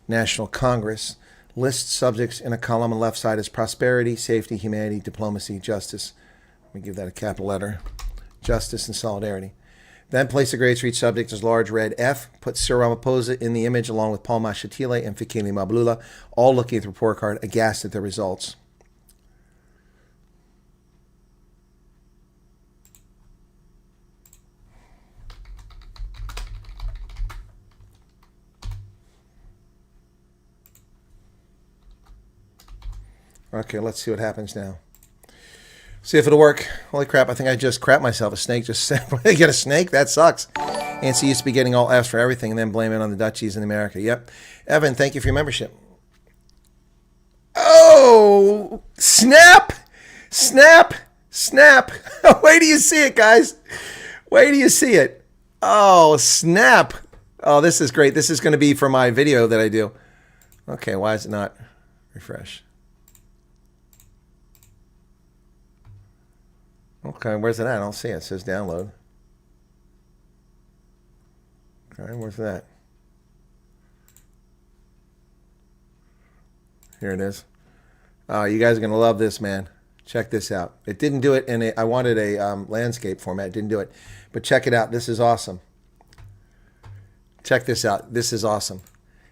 National Congress. List subjects in a column on the left side is prosperity, safety, humanity, diplomacy, justice. Let me give that a capital letter. Justice and solidarity. Then place the grades for each subject as large red F. Put Cyril Ramaphosa in the image along with Paul Mashatile and Fikile Mabulula, all looking at the report card, aghast at the results. Okay, let's see what happens now. See if it'll work. Holy crap, I think I just crapped myself. A snake just said, get a snake? That sucks. ANC used to be getting all F's for everything and then blame it on the Dutchies in America. Yep. Evan, thank you for your membership. Oh! Oh, snap, snap, snap. Wait till you see it, guys. Wait till you see it. Oh, snap. Oh, this is great. This is going to be for my video that I do. Okay, why is it not refresh? Okay, where's it at? I don't see it. It says download. Okay, where's that? Here it is. Oh, you guys are going to love this, man. Check this out. It didn't do it in a, I wanted a landscape format. It didn't do it. But check it out. This is awesome. Check this out. This is awesome.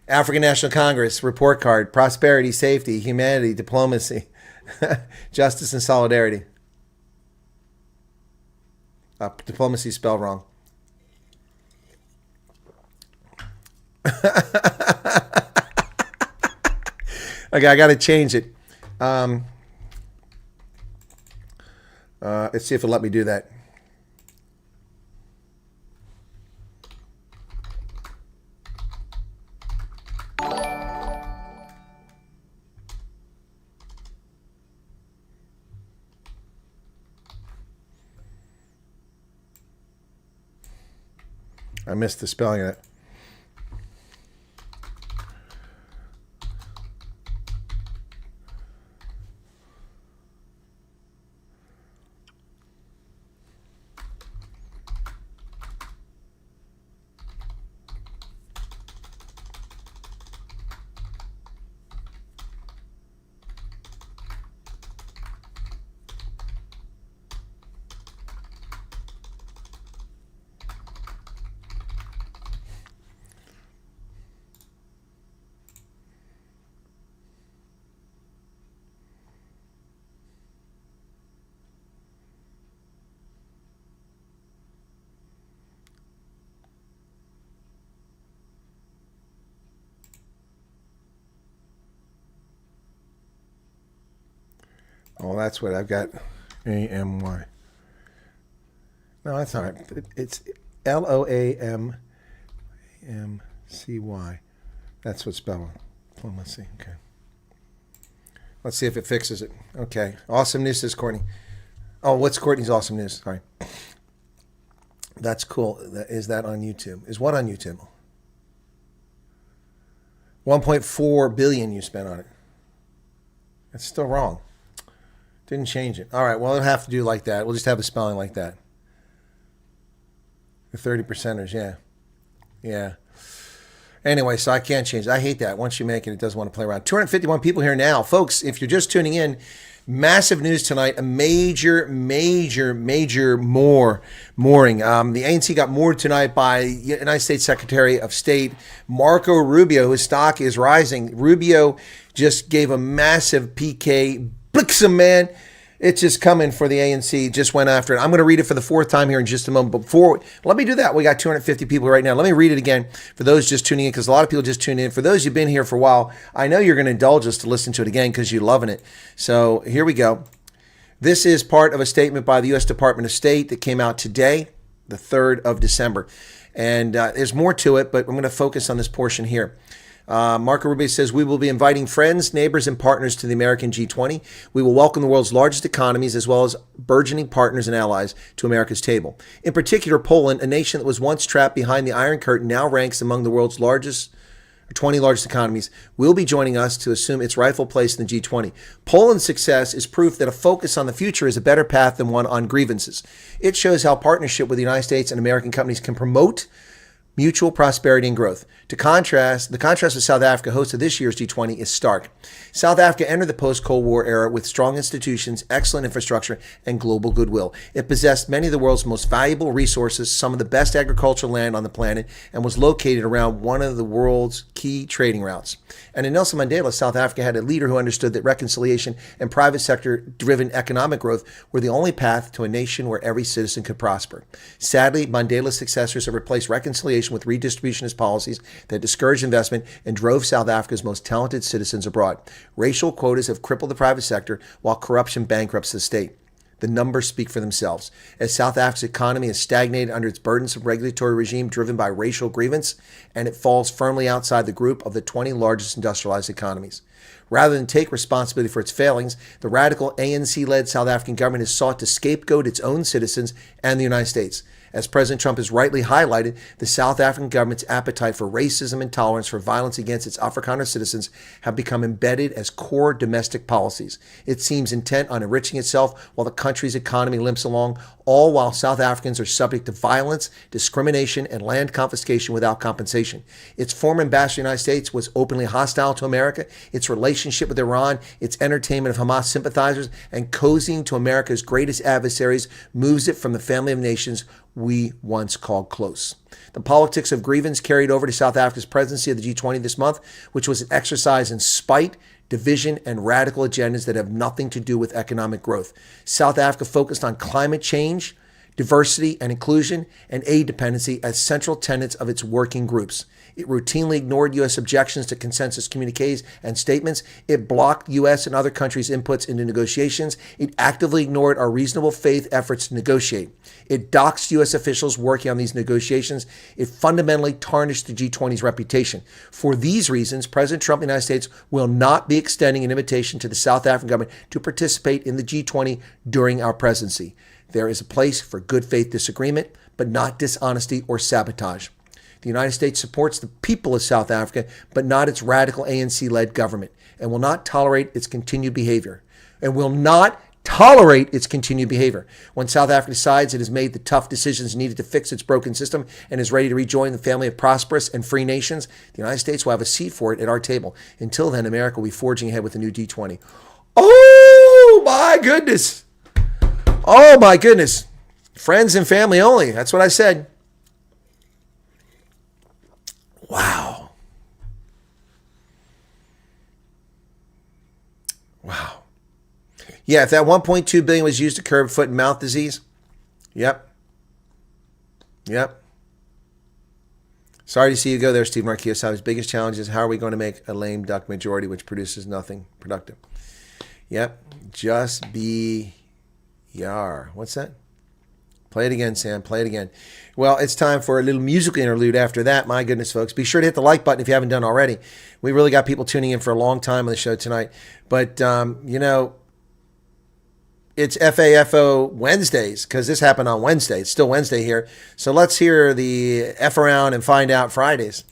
African National Congress report card, prosperity, safety, humanity, diplomacy, justice and solidarity. Diplomacy spelled wrong. Okay, I got to change it. Let's see if it'll let me do that. I missed the spelling of it. Oh, that's what I've got. A-M-Y. No, that's not right. It's L-O-A-M-M-C-Y. That's what's spelled. Oh, let's see. Okay. Let's see if it fixes it. Okay. Awesome news, says Courtney. Oh, what's Courtney's awesome news? Sorry. That's cool. Is that on YouTube? Is what on YouTube? 1.4 billion you spent on it. That's still wrong. Didn't change it. All right, well, it'll have to do like that. We'll just have a spelling like that. The 30%ers, yeah. Yeah. Anyway, so I can't change it. I hate that. Once you make it, it doesn't want to play around. 251 people here now. Folks, if you're just tuning in, massive news tonight. A major mooring. The ANC got moored tonight by United States Secretary of State Marco Rubio, whose stock is rising. Rubio just gave a massive PK Blixen, man. It's just coming for the ANC. Just went after it. I'm going to read it for the fourth time here in just a moment. But before, let me do that. We got 250 people right now. Let me read it again for those just tuning in, because a lot of people just tuned in. For those who've been here for a while, I know you're going to indulge us to listen to it again because you're loving it. So here we go. This is part of a statement by the U.S. Department of State that came out today, the 3rd of December. And there's more to it, but I'm going to focus on this portion here. Marco Rubio says, we will be inviting friends, neighbors, and partners to the American G20. We will welcome the world's largest economies as well as burgeoning partners and allies to America's table. In particular, Poland, a nation that was once trapped behind the Iron Curtain, now ranks among the world's 20 largest economies, will be joining us to assume its rightful place in the G20. Poland's success is proof that a focus on the future is a better path than one on grievances. It shows how partnership with the United States and American companies can promote mutual prosperity and growth. The contrast with South Africa, host of this year's G20, is stark. South Africa entered the post-Cold War era with strong institutions, excellent infrastructure, and global goodwill. It possessed many of the world's most valuable resources, some of the best agricultural land on the planet, and was located around one of the world's key trading routes. And in Nelson Mandela, South Africa had a leader who understood that reconciliation and private sector-driven economic growth were the only path to a nation where every citizen could prosper. Sadly, Mandela's successors have replaced reconciliation with redistributionist policies that discouraged investment and drove South Africa's most talented citizens abroad. Racial quotas have crippled the private sector while corruption bankrupts the state. The numbers speak for themselves. As South Africa's economy has stagnated under its burdensome regulatory regime driven by racial grievance, and it falls firmly outside the group of the 20 largest industrialized economies. Rather than take responsibility for its failings, the radical ANC-led South African government has sought to scapegoat its own citizens and the United States. As President Trump has rightly highlighted, the South African government's appetite for racism and tolerance for violence against its Afrikaner citizens have become embedded as core domestic policies. It seems intent on enriching itself while the country's economy limps along, all while South Africans are subject to violence, discrimination, and land confiscation without compensation. Its former ambassador to the United States was openly hostile to America. Its relationship with Iran, its entertainment of Hamas sympathizers, and cozying to America's greatest adversaries moves it from the family of nations we once called close. The politics of grievance carried over to South Africa's presidency of the G20 this month, which was an exercise in spite, division, and radical agendas that have nothing to do with economic growth. South Africa focused on climate change, diversity and inclusion, and aid dependency as central tenets of its working groups. It routinely ignored U.S. objections to consensus communiques and statements. It blocked U.S. and other countries' inputs into negotiations. It actively ignored our reasonable faith efforts to negotiate. It doxed U.S. officials working on these negotiations. It fundamentally tarnished the G20's reputation. For these reasons, President Trump of the United States will not be extending an invitation to the South African government to participate in the G20 during our presidency. There is a place for good faith disagreement, but not dishonesty or sabotage. The United States supports the people of South Africa, but not its radical ANC-led government, and will not tolerate its continued behavior. When South Africa decides it has made the tough decisions needed to fix its broken system and is ready to rejoin the family of prosperous and free nations, the United States will have a seat for it at our table. Until then, America will be forging ahead with the new G20. Oh, my goodness. Oh, my goodness. Friends and family only. That's what I said. Wow. Wow. Yeah, if that $1.2 billion was used to curb foot and mouth disease, yep. Sorry to see you go there, Steve Marquis. His biggest challenge is how are we going to make a lame duck majority which produces nothing productive? Yep. Just be yar. What's that? Play it again, Sam. Play it again. Well, it's time for a little musical interlude after that. My goodness, folks. Be sure to hit the like button if you haven't done already. We really got people tuning in for a long time on the show tonight. But, it's FAFO Wednesdays because this happened on Wednesday. It's still Wednesday here. So let's hear the F around and find out Fridays.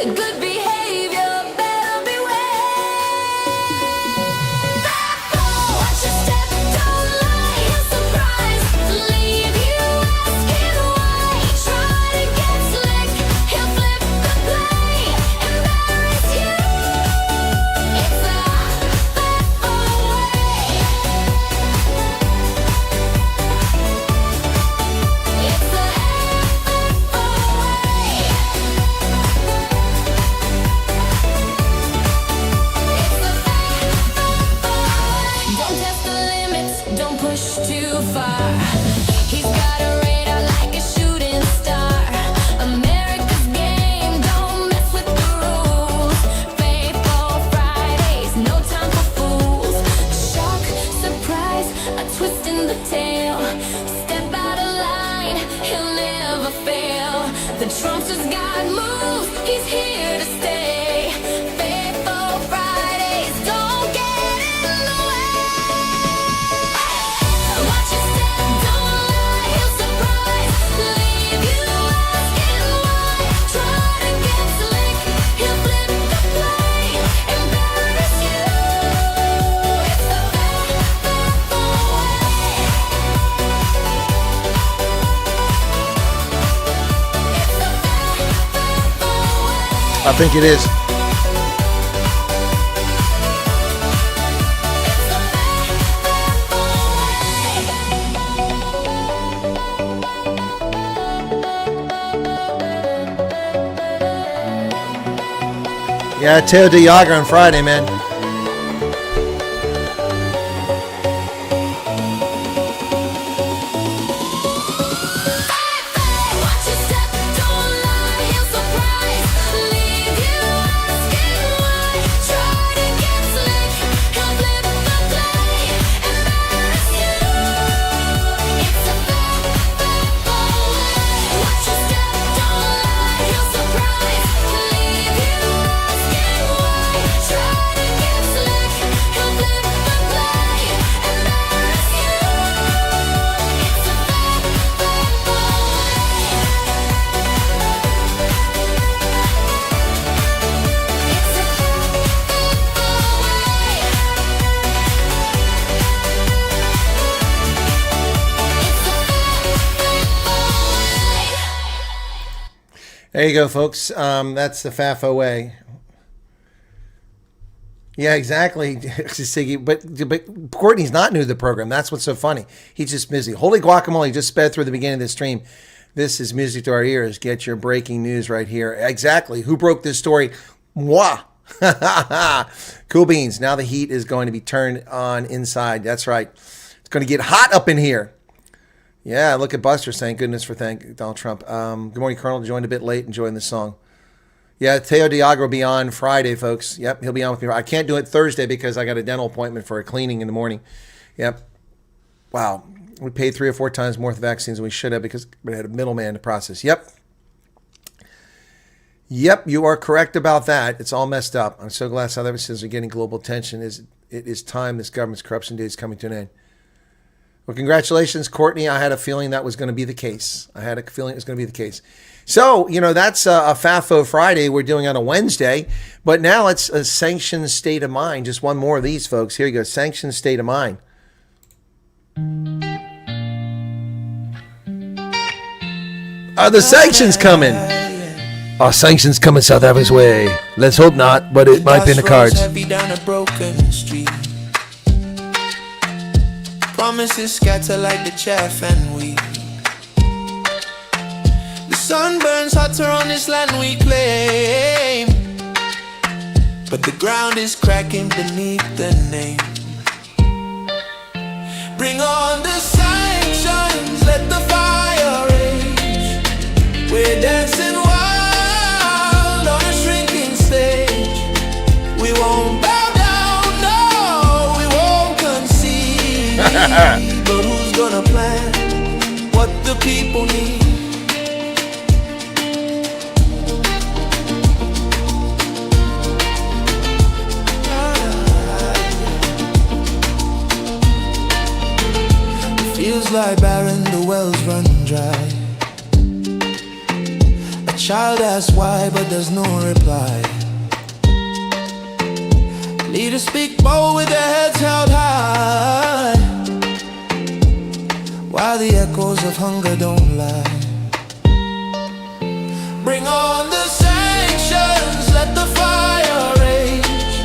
Good behavior, better I think it is. Yeah, Teo de Jager on Friday, man. Watch your step, don't lie, you'll surprise. Leave you asking why. Try to get slick, he'll flip the play, embarrass you. It's a fact way. Watch your step, don't lie, you'll surprise. Leave you asking why. Try to get slick, he'll flip the play, embarrass you. It's a fact way. There you go, folks. That's the FAFO way. Yeah, exactly, Siggy. But Courtney's not new to the program. That's what's so funny. He's just busy. Holy guacamole just sped through the beginning of the stream. This is music to our ears. Get your breaking news right here. Exactly. Who broke this story? Moi. Cool beans. Now the heat is going to be turned on inside. That's right. It's going to get hot up in here. Yeah, look at Buster saying, goodness for thank Donald Trump. Good morning, Colonel. Joined a bit late, enjoying the song. Yeah, Teo de Jager will be on Friday, folks. Yep, he'll be on with me. I can't do it Thursday because I got a dental appointment for a cleaning in the morning. Yep. Wow. We paid 3 or 4 times more for vaccines than we should have because we had a middleman to process. Yep. Yep, you are correct about that. It's all messed up. I'm so glad South Africans are getting global attention. It is time this government's corruption day is coming to an end. Well, congratulations, Courtney. I had a feeling that was going to be the case. So, that's a FAFO Friday we're doing on a Wednesday. But now it's a sanctioned state of mind. Just one more of these, folks. Here you go. Sanctioned state of mind. Are the sanctions coming? Are sanctions coming South Africa's way? Let's hope not, but it might be in the cards. Heavy down a broken street. Promises scatter like the chaff and wheat. The sun burns hotter on this land we claim, but the ground is cracking beneath the name. Bring on the sanctions, let the fire rage. We're dancing wild on a shrinking stage. We won't bow down, no, we won't concede. But who's gonna plan what the people need? It feels like barren, the wells run dry. A child asks why, but there's no reply. Leaders speak bold with their heads held high, while the echoes of hunger don't lie. Bring on the sanctions, let the fire rage.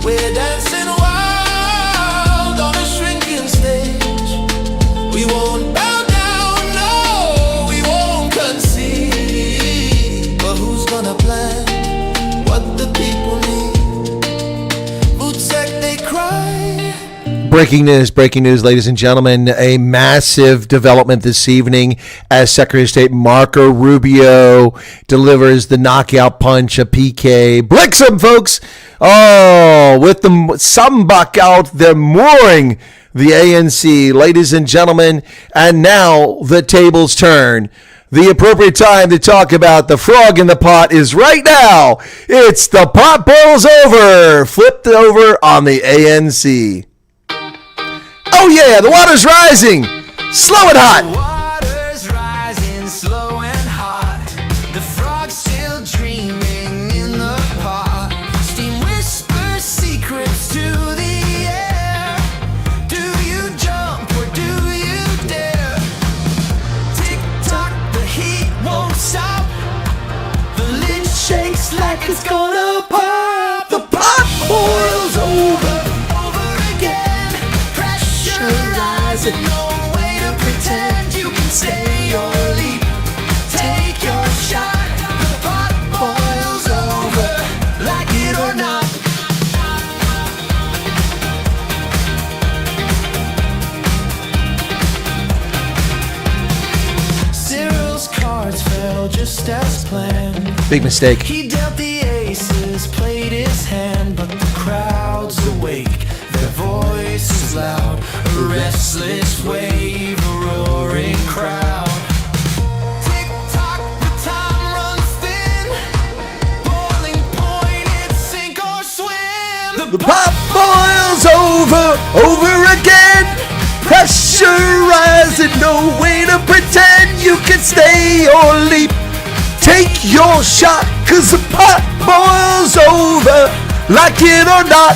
We're dancing wild on a shrinking stage. We won't bow down, no, we won't concede. But who's gonna plan what the people need? Boots said they cry. Breaking news, ladies and gentlemen. A massive development this evening as Secretary of State Marco Rubio delivers the knockout punch, a PK. Blix him, folks. Oh, with the Sambak out, they're mooring the ANC, ladies and gentlemen. And now the tables turn. The appropriate time to talk about the frog in the pot is right now. It's the pot boils over. Flipped over on the ANC. Oh yeah, the water's rising, slow and hot. Water's rising, slow and hot. The frog's still dreaming in the pot. Steam whispers secrets to the air. Do you jump or do you dare? Tick tock, the heat won't stop. The lid shakes like it's gonna pop. The pot boils over again. Pressurizing, no way to pretend. You can say your leap, take your shot. The pot boils over like it just as planned. Big mistake. He dealt the aces, played his hand, but the crowd's awake. Their voice is loud, a restless wave, a roaring crowd. Tick tock, the time runs thin. Boiling point, it's sink or swim. The pot boils over again. Pressure rising, no way to pretend you can stay or leap. Take your shot, 'cause the pot boils over, like it or not.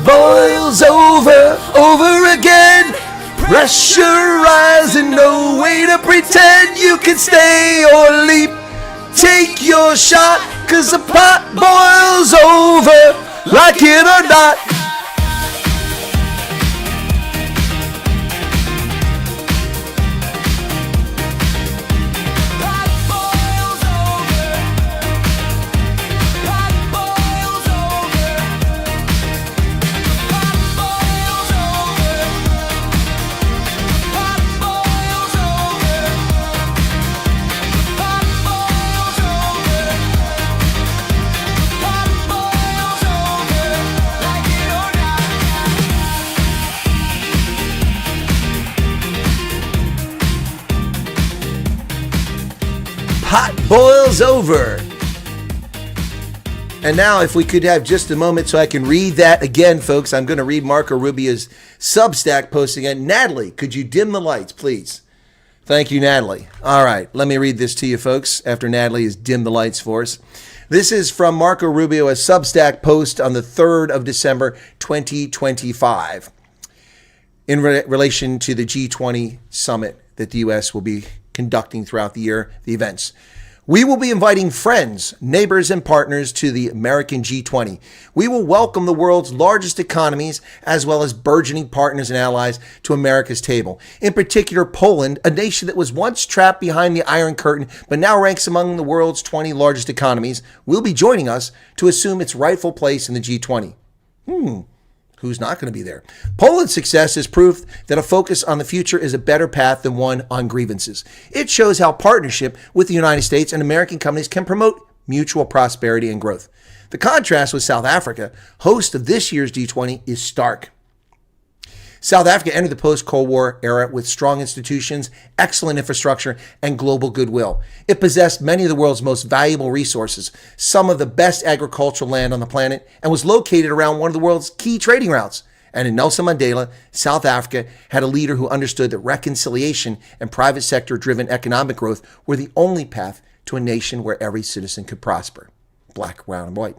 Boils over again. Pressure rising, no way to pretend you can stay or leap. Take your shot, 'cause the pot boils over, like it or not. Pot boils over. And now if we could have just a moment so I can read that again, folks. I'm going to read Marco Rubio's Substack post again. Natalie, could you dim the lights, please? Thank you, Natalie. All right, let me read this to you, folks, after Natalie has dimmed the lights for us. This is from Marco Rubio, a Substack post on the 3rd of December, 2025, in relation to the G20 summit that the U.S. will be conducting throughout the year, the events. We will be inviting friends, neighbors, and partners to the American G20. We will welcome the world's largest economies, as well as burgeoning partners and allies, to America's table. In particular, Poland, a nation that was once trapped behind the Iron Curtain, but now ranks among the world's 20 largest economies, will be joining us to assume its rightful place in the G20. Who's not going to be there? Poland's success is proof that a focus on the future is a better path than one on grievances. It shows how partnership with the United States and American companies can promote mutual prosperity and growth. The contrast with South Africa, host of this year's G20, is stark. South Africa entered the post-Cold War era with strong institutions, excellent infrastructure, and global goodwill. It possessed many of the world's most valuable resources, some of the best agricultural land on the planet, and was located around one of the world's key trading routes. And in Nelson Mandela, South Africa had a leader who understood that reconciliation and private sector-driven economic growth were the only path to a nation where every citizen could prosper. Black, brown, and white.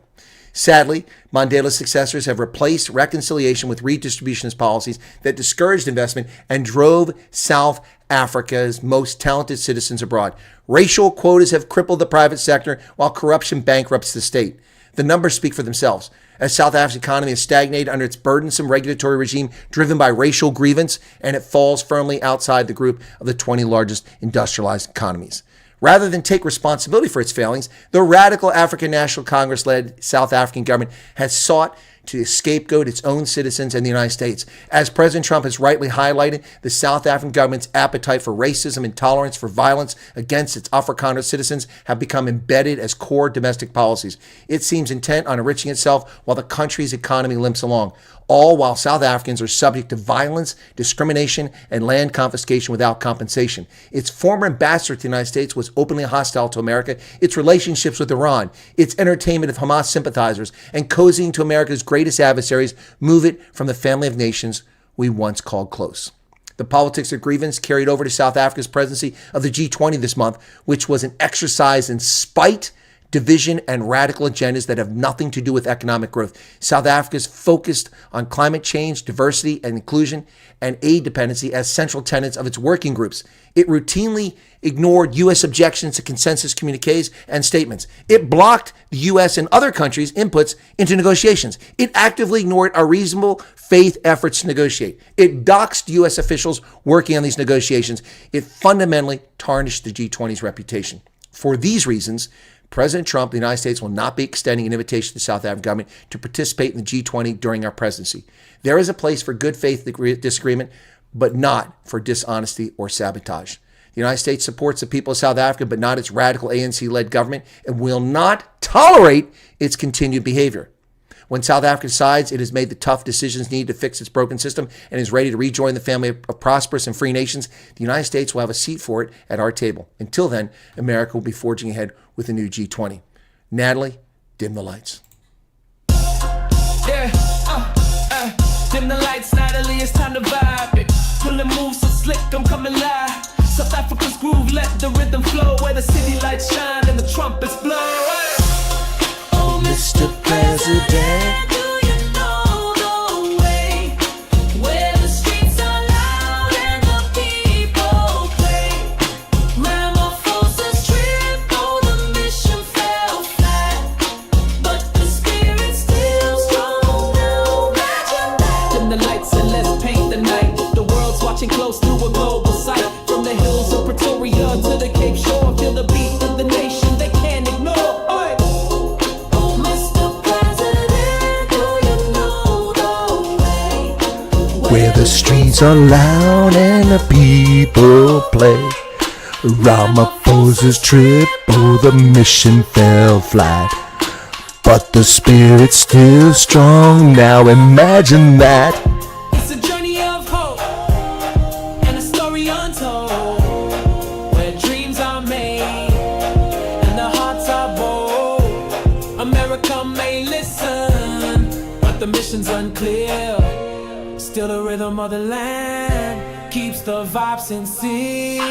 Sadly, Mandela's successors have replaced reconciliation with redistributionist policies that discouraged investment and drove South Africa's most talented citizens abroad. Racial quotas have crippled the private sector while corruption bankrupts the state. The numbers speak for themselves. As South Africa's economy has stagnated under its burdensome regulatory regime driven by racial grievance, and it falls firmly outside the group of the 20 largest industrialized economies. Rather than take responsibility for its failings, the radical African National Congress-led South African government has sought to scapegoat its own citizens and the United States. As President Trump has rightly highlighted, the South African government's appetite for racism and tolerance for violence against its Afrikaner citizens have become embedded as core domestic policies. It seems intent on enriching itself while the country's economy limps along, all while South Africans are subject to violence, discrimination, and land confiscation without compensation. Its former ambassador to the United States was openly hostile to America, its relationships with Iran, its entertainment of Hamas sympathizers, and cozying to America's greatest adversaries move it from the family of nations we once called close. The politics of grievance carried over to South Africa's presidency of the G20 this month, which was an exercise in spite division, and radical agendas that have nothing to do with economic growth. South Africa is focused on climate change, diversity and inclusion, and aid dependency as central tenets of its working groups. It routinely ignored U.S. objections to consensus communiques and statements. It blocked the U.S. and other countries' inputs into negotiations. It actively ignored our reasonable faith efforts to negotiate. It doxed U.S. officials working on these negotiations. It fundamentally tarnished the G20's reputation. For these reasons, President Trump of the United States will not be extending an invitation to the South African government to participate in the G20 during our presidency. There is a place for good faith disagreement, but not for dishonesty or sabotage. The United States supports the people of South Africa, but not its radical ANC-led government, and will not tolerate its continued behavior. When South Africa decides it has made the tough decisions needed to fix its broken system and is ready to rejoin the family of prosperous and free nations, the United States will have a seat for it at our table. Until then, America will be forging ahead with a new G20. Natalie, dim the lights. Yeah, dim the lights, Natalie, it's time to vibe it. Pulling moves so slick, I'm coming live. South Africa's groove, let the rhythm flow. Where the city lights shine and the trumpets blow. Oh, Mr. President, do you know the way? Where the streets are loud and the people play. Ramaphosa's trip, oh, the mission fell flat. But the spirit's still strong now. Imagine that. Dim the lights and let's paint the night. The world's watching close through a global sight. From the hills of Pretoria to the Cape Shore, feel the beat of the nation they can't ignore. Oi. Oh, Mr. President, do you know the way? Where the streets are loud and the people play. Ramaphosa's trip, oh, the mission fell flat. But the spirit's still strong, now imagine that. It's a journey of hope and a story untold, where dreams are made and the hearts are bold. America may listen, but the mission's unclear. Still the rhythm of the land keeps the vibe sincere.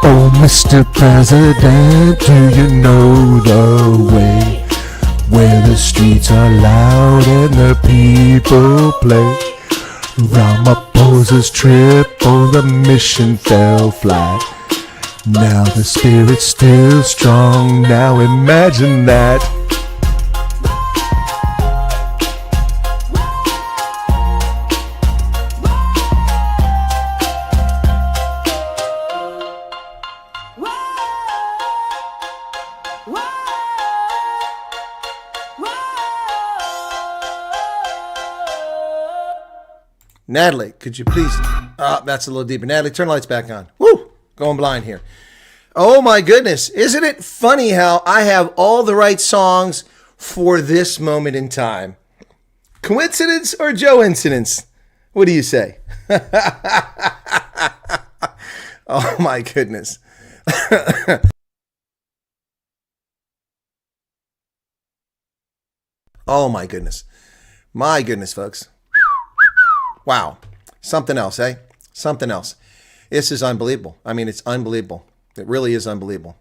Oh, Mr. President, do you know the way? Where the streets are loud and the people play. Ramaphosa's trip, oh, the mission fell flat. Now the spirit's still strong, now imagine that. Natalie, could you please? That's a little deeper. Natalie, turn the lights back on. Woo! Going blind here. Oh my goodness. Isn't it funny how I have all the right songs for this moment in time? Coincidence or Joe incidence? What do you say? Oh my goodness. Oh my goodness. My goodness, folks. Wow. Something else, eh? Something else. This is unbelievable. I mean, it's unbelievable. It really is unbelievable.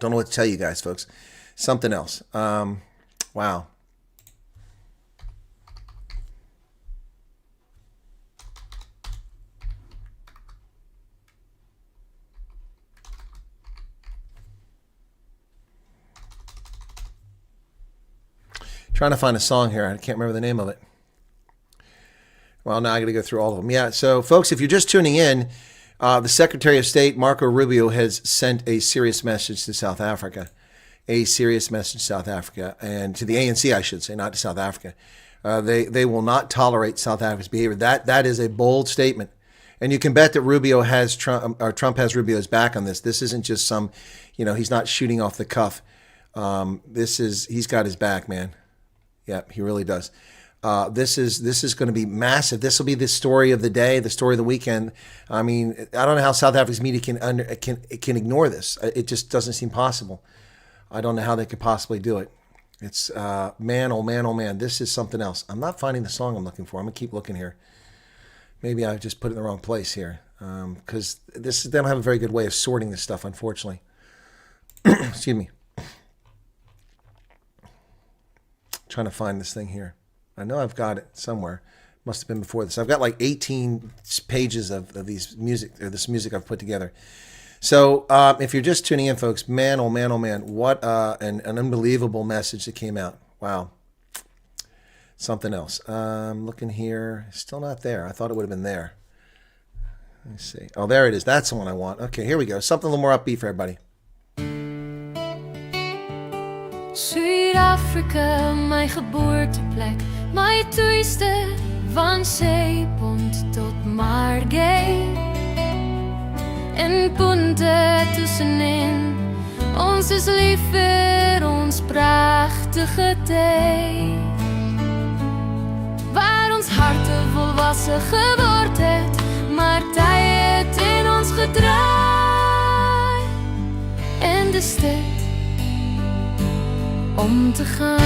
Don't know what to tell you guys, folks. Something else. Wow. Trying to find a song here. I can't remember the name of it. Well, now I got to go through all of them. Yeah, so folks, if you're just tuning in, the Secretary of State, Marco Rubio, has sent a serious message to South Africa. A serious message to South Africa, and to the ANC, I should say, not to South Africa. They will not tolerate South Africa's behavior. That is a bold statement. And you can bet that Rubio has Trump has Rubio's back on this. This isn't just some, he's not shooting off the cuff. He's got his back, man. Yeah, he really does. This is going to be massive. This will be the story of the day, the story of the weekend. I mean, I don't know how South Africa's media can ignore this. It just doesn't seem possible. I don't know how they could possibly do it. It's man, oh man, oh man. This is something else. I'm not finding the song I'm looking for. I'm gonna keep looking here. Maybe I just put it in the wrong place here. because they don't have a very good way of sorting this stuff, unfortunately. Excuse me. Trying to find this thing here. I know I've got it somewhere. Must have been before this. I've got like 18 pages of these music, or this music I've put together. So if you're just tuning in, folks, man, oh man, what an unbelievable message that came out. Wow. Something else. Looking here. Still not there. I thought it would have been there. Let me see. Oh, there it is. That's the one I want. Okay, here we go. Something a little more upbeat for everybody. Zuid-Afrika, mijn geboorteplek, mijn toeiste van zeepont tot Margate. En punten tussenin, ons is liever ons prachtige thee. Waar ons harten volwassen geword het, maar tijd in ons gedraai. En de stad om te gaan.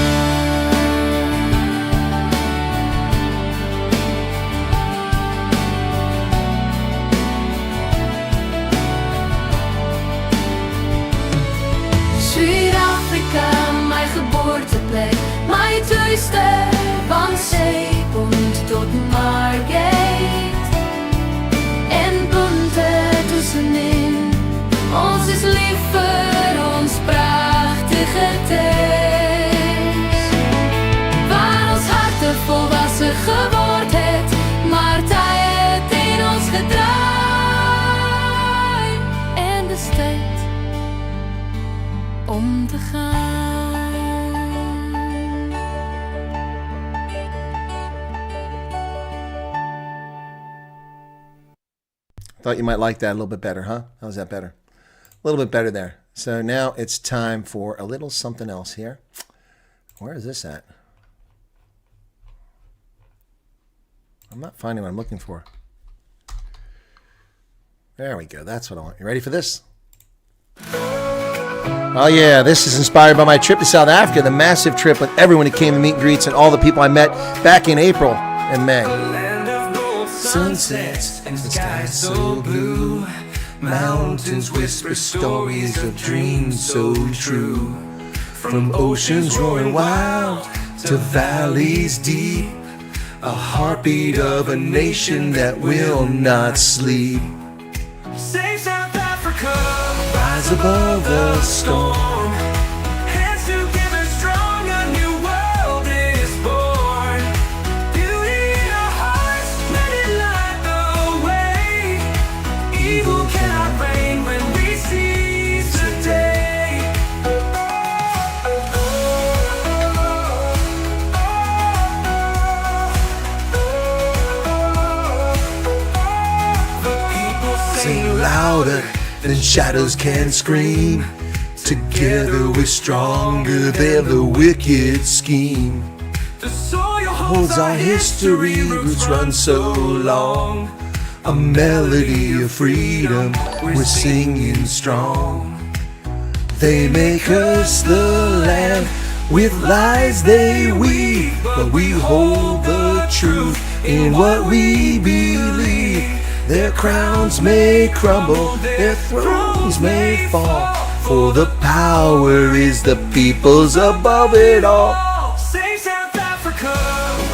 Zuid-Afrika, mijn geboorteplek, mijn thuiste van zeepont tot Margate. En punten tussenin, ons is liever ons prachtige thee. Waar ons harten volwassen geword het, maar tijd in ons gedraai. En de stad om te gaan. Thought you might like that a little bit better, huh? How's that better? A little bit better there. So now it's time for a little something else here. Where is this at? I'm not finding what I'm looking for. There we go. That's what I want. You ready for this? Oh yeah, this is inspired by my trip to South Africa, the massive trip with everyone who came to meet and greets and all the people I met back in April and May. Land of gold sunsets and skies so blue. Mountains whisper stories of dreams so true. From oceans roaring wild to valleys deep, a heartbeat of a nation that will not sleep. Save South Africa, rise above the storm. Hands together strong, a new world is born. Beauty in our hearts, let it light the way. Evil cannot reign when we seize the day. The people sing louder than shadows can scream. Together we're stronger than the wicked scheme. The soil holds our history, roots run so long. A melody of freedom, we're singing strong. They make us the land, with lies they weave, but we hold the truth in what we believe. Their crowns may crumble, their thrones may fall, for the power is the people's above it all. Save South Africa,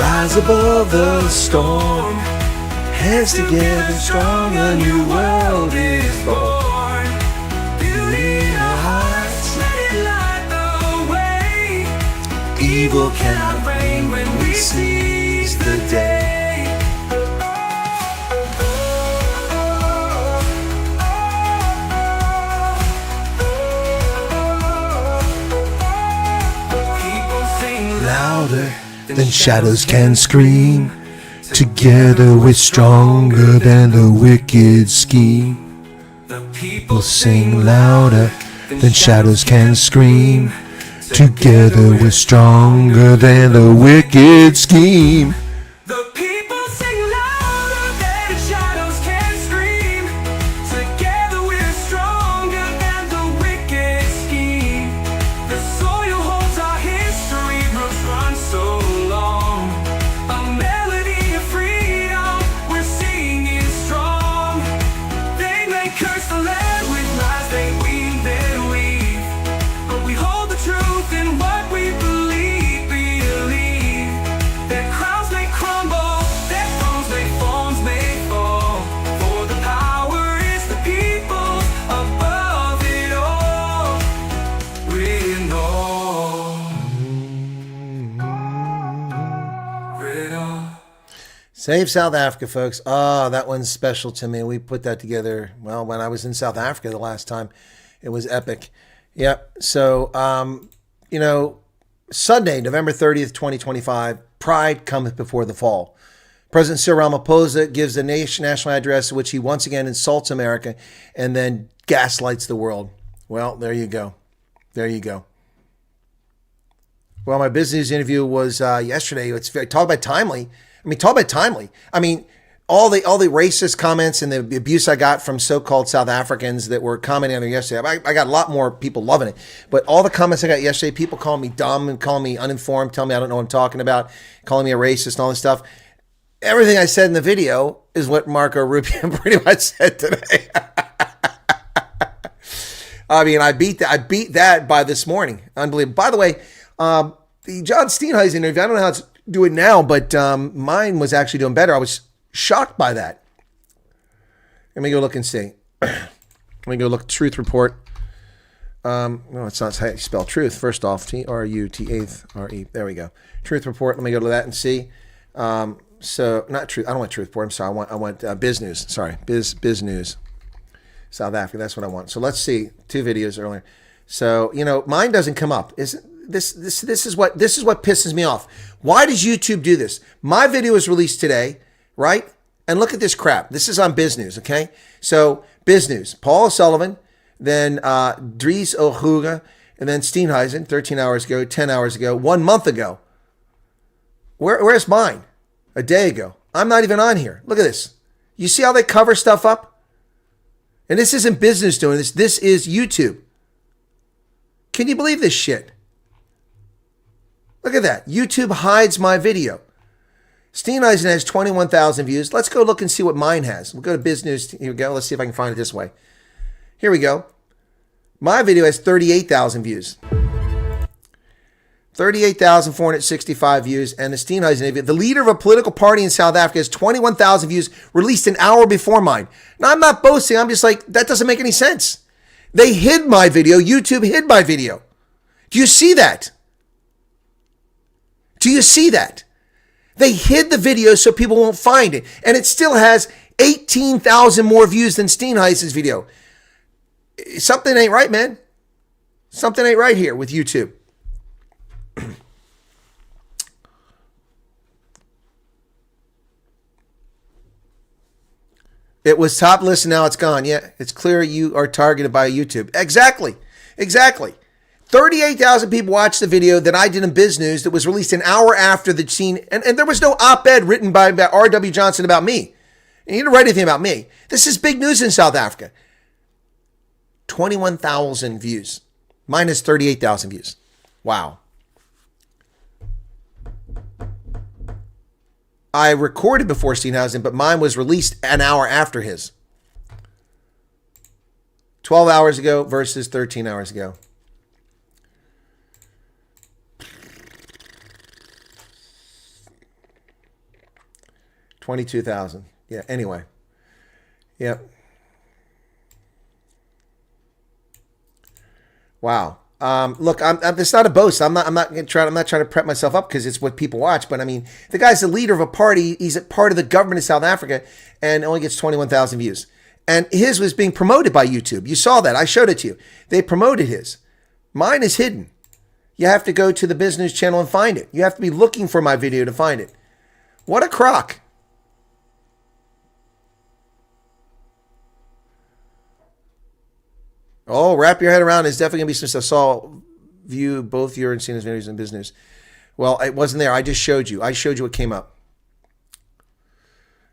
rise above the storm. Hands together strong, a new world is born. Beauty in our hearts, let it light the way. Evil cannot reign when we seize the day. Louder than shadows can scream. Together we're stronger than the wicked scheme. The people sing louder than shadows can scream. Together we're stronger than the wicked scheme. The people sing louder than shadows can scream. Together we're stronger than the wicked scheme. The soil holds our history, roots run so long. A melody of freedom, we're singing strong. Save South Africa, folks. Oh, that one's special to me. We put that together, well, when I was in South Africa the last time. It was epic. Yep. So, you know, Sunday, November 30th, 2025, Pride cometh before the fall. President Cyril Ramaphosa gives a national address in which he once again insults America and then gaslights the world. Well, there you go. There you go. Well, my business interview was yesterday. It's very, talk about timely. I mean, all the racist comments and the abuse I got from so-called South Africans that were commenting on it yesterday. I got a lot more people loving it. But all the comments I got yesterday, people calling me dumb and calling me uninformed, telling me I don't know what I'm talking about, calling me a racist and all this stuff. Everything I said in the video is what Marco Rubio pretty much said today. I mean, I beat that by this morning. Unbelievable. By the way, the John Steenhuisen interview, I don't know how it's doing now, but mine was actually doing better. I was shocked by that. Let me go look and see. Let me go look. Truth Report. No, it's not how you spell truth. First off, Truthre. There we go. Truth Report. Let me go to that and see. So not truth. I don't want Truth Report. I'm sorry. I want Biz News. Sorry, Biz News. South Africa. That's what I want. So let's see. 2 videos earlier. So you know, mine doesn't come up. This is what pisses me off. Why does YouTube do this? My video was released today, right? And look at this crap. This is on Biz News, okay? So Biz News, Paul Sullivan, then Dries Ohuga, and then Steenhuisen, 13 hours ago, 10 hours ago, 1 month ago. Where's mine? A day ago. I'm not even on here. Look at this. You see how they cover stuff up? And this isn't business doing this. This is YouTube. Can you believe this shit? Look at that. YouTube hides my video. Steenhuisen has 21,000 views. Let's go look and see what mine has. We'll go to Biz News. Here we go. Let's see if I can find it this way. Here we go. My video has 38,000 views. 38,465 views. And the Steenhuisen video, the leader of a political party in South Africa, has 21,000 views, released an hour before mine. Now, I'm not boasting. I'm just like, that doesn't make any sense. They hid my video. YouTube hid my video. Do you see that? Do you see that? They hid the video so people won't find it. And it still has 18,000 more views than Steenhuisen's video. Something ain't right, man. Something ain't right here with YouTube. It was top list and now it's gone. Yeah, it's clear you are targeted by YouTube. Exactly. 38,000 people watched the video that I did in Biz News that was released an hour after the scene. And there was no op-ed written by R.W. Johnson about me. And he didn't write anything about me. This is big news in South Africa. 21,000 views. Mine is 38,000 views. Wow. I recorded before Steenhuisen, but mine was released an hour after his. 12 hours ago versus 13 hours ago. $22,000. Yeah. Anyway. Yep. Wow. Look, it's not a boast. I'm not trying to prep myself up because it's what people watch. But I mean, the guy's the leader of a party. He's a part of the government of South Africa, and only gets 21,000 views. And his was being promoted by YouTube. You saw that. I showed it to you. They promoted his. Mine is hidden. You have to go to the Biz News channel and find it. You have to be looking for my video to find it. What a crock. Oh, wrap your head around. There's definitely going to be some stuff. Saw view both your and Cena's videos in business. Well, it wasn't there. I just showed you. I showed you what came up.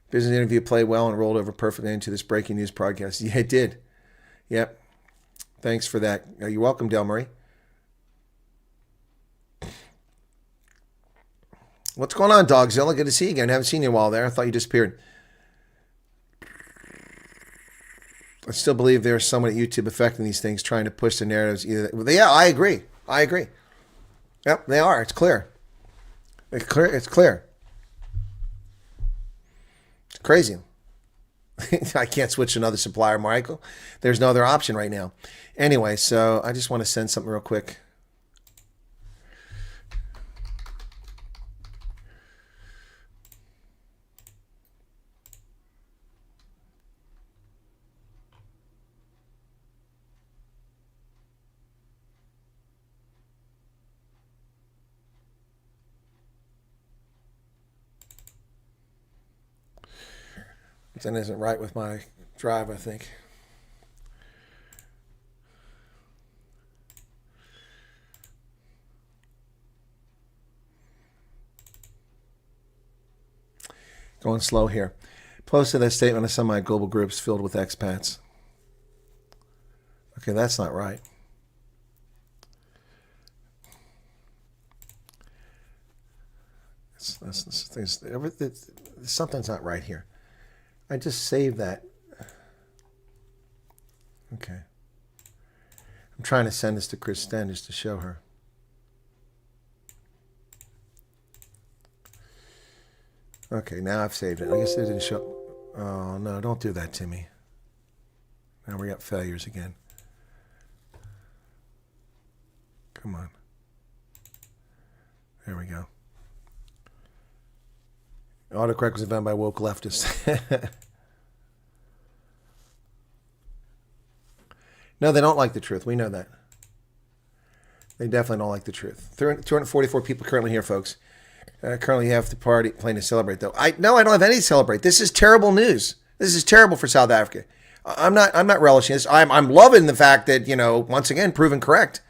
Business interview played well and rolled over perfectly into this breaking news broadcast. Yeah, it did. Yep. Thanks for that. You're welcome, Del Murray. What's going on, Dogzilla? Good to see you again. Haven't seen you in a while there. I thought you disappeared. I still believe there's someone at YouTube affecting these things, trying to push the narratives. Yeah, I agree. Yep, they are. It's clear. It's clear. It's crazy. I can't switch to another supplier, Michael. There's no other option right now. Anyway, so I just want to send something real quick. Something isn't right with my drive, I think. Going slow here. Posted that statement on some of my global groups filled with expats. Okay, that's not right. Something's not right here. I just saved that. Okay. I'm trying to send this to Chris Sten just to show her. Okay, now I've saved it. I guess it didn't show. Oh, no, don't do that to me. Now we got failures again. Come on. There we go. Autocorrect was invented by woke leftists. No, they don't like the truth. We know that. They definitely don't like the truth. 244 people currently here, folks. Currently have the party playing to celebrate, though. I don't have any to celebrate. This is terrible news. This is terrible for South Africa. I'm not relishing this. I'm loving the fact that, once again, proven correct.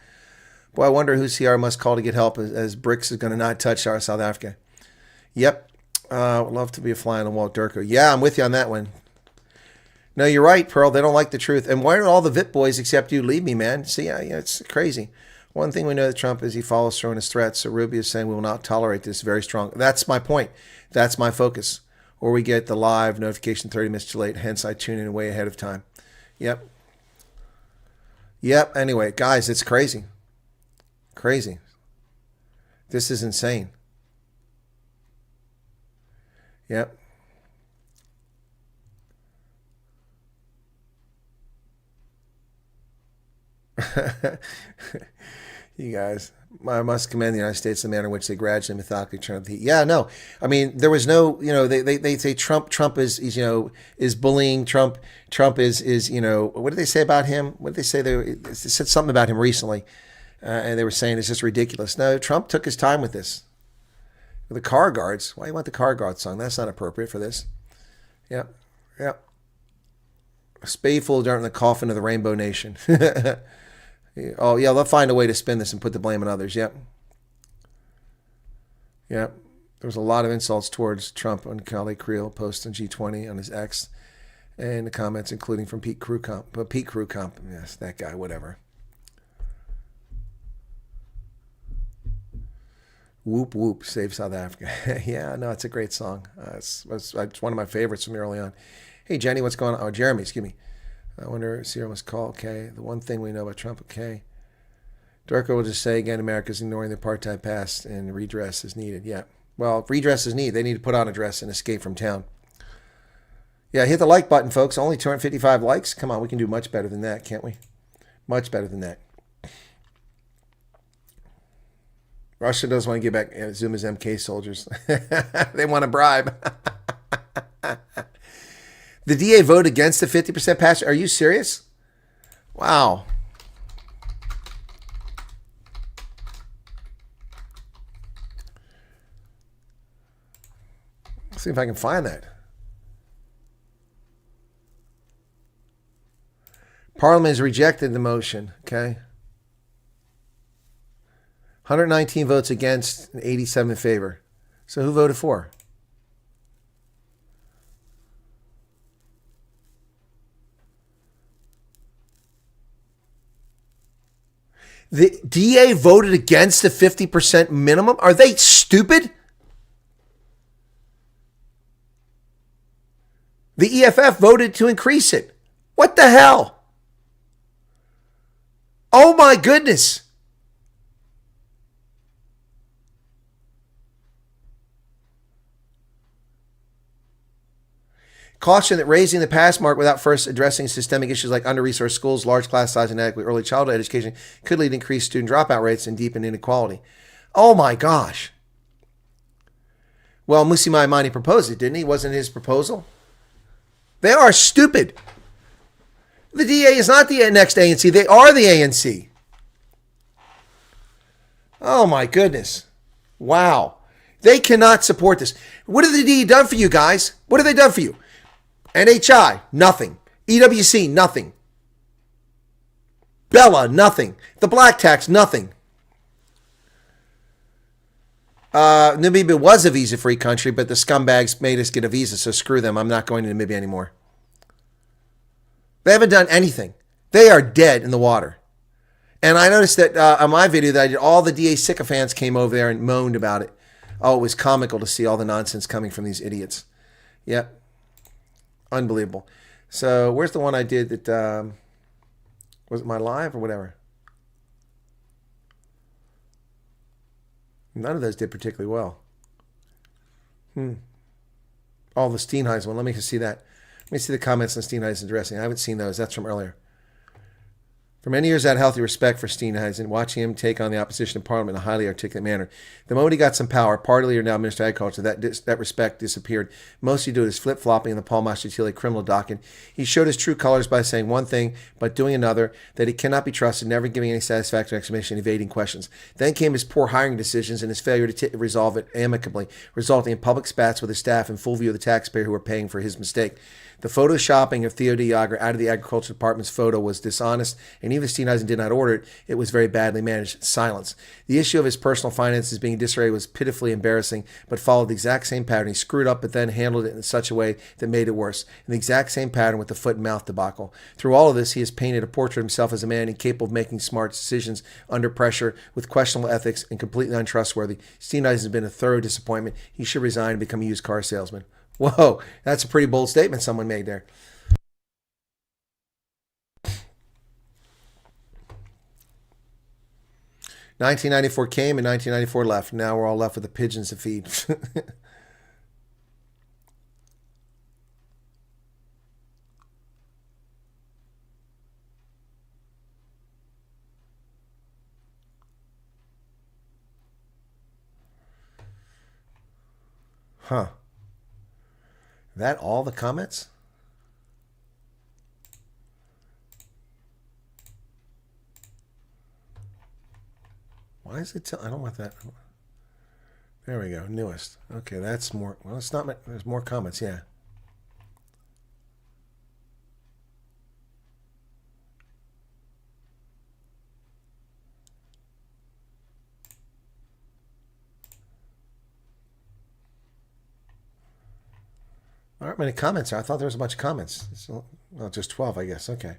Boy, I wonder who CR must call to get help as BRICS is going to not touch our South Africa. Yep. Would love to be a fly on the wall, Durko. Yeah, I'm with you on that one. No, you're right, Pearl. They don't like the truth. And why don't all the VIP boys except you leave me, man? See, it's crazy. One thing we know that Trump is he follows through on his threats. So Rubio is saying we will not tolerate this very strong. That's my point. That's my focus. Or we get the live notification 30 minutes too late. Hence, I tune in way ahead of time. Yep. Anyway, guys, it's crazy. Crazy. This is insane. Yep. You guys, I must commend the United States in the manner in which they gradually methodically turn up the heat. Yeah, no, I mean there was no, they say Trump is bullying. Trump is what did they say about him? What did they say? They said something about him recently, and they were saying it's just ridiculous. No, Trump took his time with this. With the car guards, why do you want the car guards song? That's not appropriate for this. Yep. A spadeful of dirt in the coffin of the Rainbow Nation. Oh, yeah, they'll find a way to spin this and put the blame on others. Yep. There was a lot of insults towards Trump on Kali Creel post on G20 on his X, and the comments including from Pete Crewcomp. Yes, that guy, whatever. Whoop, whoop, save South Africa. Yeah, no, it's a great song. It's one of my favorites from early on. Hey, Jenny, what's going on? Oh, Jeremy, excuse me. I wonder, Cyril must call, okay. The one thing we know about Trump, okay. Durko will just say, again, America's ignoring the apartheid past and redress is needed. Yeah. Well, redress is needed. They need to put on a dress and escape from town. Yeah, hit the like button, folks. Only 255 likes. Come on, we can do much better than that, can't we? Much better than that. Russia does want to get back Zuma's MK soldiers. They want to bribe. The DA voted against the 50% pass. Are you serious? Wow. Let's see if I can find that. Parliament has rejected the motion. Okay. 119 votes against and 87 in favor. So who voted for? The DA voted against the 50% minimum? Are they stupid? The EFF voted to increase it. What the hell? Oh my goodness. Caution that raising the pass mark without first addressing systemic issues like under-resourced schools, large class size, and inadequate early childhood education could lead to increased student dropout rates and deepen inequality. Oh my gosh. Well, Musi Maimani proposed it, didn't he? Wasn't it his proposal? They are stupid. The DA is not the next ANC. They are the ANC. Oh my goodness. Wow. They cannot support this. What have the DA done for you guys? What have they done for you? NHI, nothing. EWC, nothing. Bella, nothing. The black tax, nothing. Namibia was a visa-free country, but the scumbags made us get a visa, so screw them. I'm not going to Namibia anymore. They haven't done anything. They are dead in the water. And I noticed that on my video that I did, all the DA sycophants came over there and moaned about it. Oh, it was comical to see all the nonsense coming from these idiots. Yep. Unbelievable. So where's the one I did that, was it my live or whatever? None of those did particularly well. Oh, the Steenhuisen one. Let me see that. Let me see the comments on Steenhuisen dressing. I haven't seen those. That's from earlier. For many years, I had healthy respect for Steenhuisen, watching him take on the opposition in Parliament in a highly articulate manner. The moment he got some power, party leader, now Minister of Agriculture, that respect disappeared. Most he did is flip-flopping in the Paul Mashatile criminal docket. He showed his true colors by saying one thing, but doing another, that he cannot be trusted, never giving any satisfactory explanation, evading questions. Then came his poor hiring decisions and his failure to resolve it amicably, resulting in public spats with his staff in full view of the taxpayer who were paying for his mistake. The photoshopping of Theo de Jager out of the Agriculture Department's photo was dishonest, and even if Steenhuisen did not order it, it was very badly managed. Silence. The issue of his personal finances being disarray was pitifully embarrassing, but followed the exact same pattern. He screwed up, but then handled it in such a way that made it worse. And the exact same pattern with the foot and mouth debacle. Through all of this, he has painted a portrait of himself as a man incapable of making smart decisions under pressure, with questionable ethics, and completely untrustworthy. Steenhuisen has been a thorough disappointment. He should resign and become a used car salesman. Whoa, that's a pretty bold statement someone made there. "1994 came and 1994 left. Now we're all left with the pigeons to feed." Huh. That all the comments? Why is it? I don't want that. There we go. Newest. Okay, that's more. Well, it's not. There's more comments. Yeah. There aren't many comments. I thought there was a bunch of comments. So, well, just 12, I guess. Okay.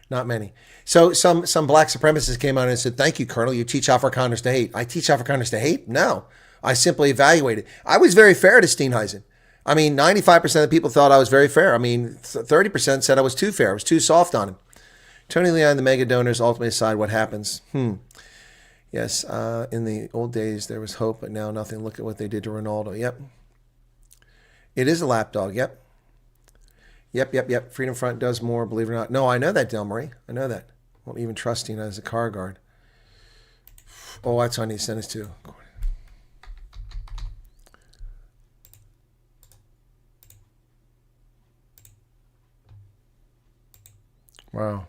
Not many. So some black supremacists came out and said, "Thank you, Colonel. You teach Afrikaners to hate." I teach Afrikaners to hate? No. I simply evaluated. I was very fair to Steenhuisen. I mean, 95% of the people thought I was very fair. I mean, 30% said I was too fair. I was too soft on him. Tony Leon, the mega donors ultimately decide what happens. Yes, in the old days, there was hope, but now nothing. Look at what they did to Ronaldo. Yep. It is a lapdog. Yep. Yep. Freedom Front does more, believe it or not. No, I know that, Del Marie. I know that. Won't even trust Tina as a car guard. Oh, that's who I need to send this to. Wow.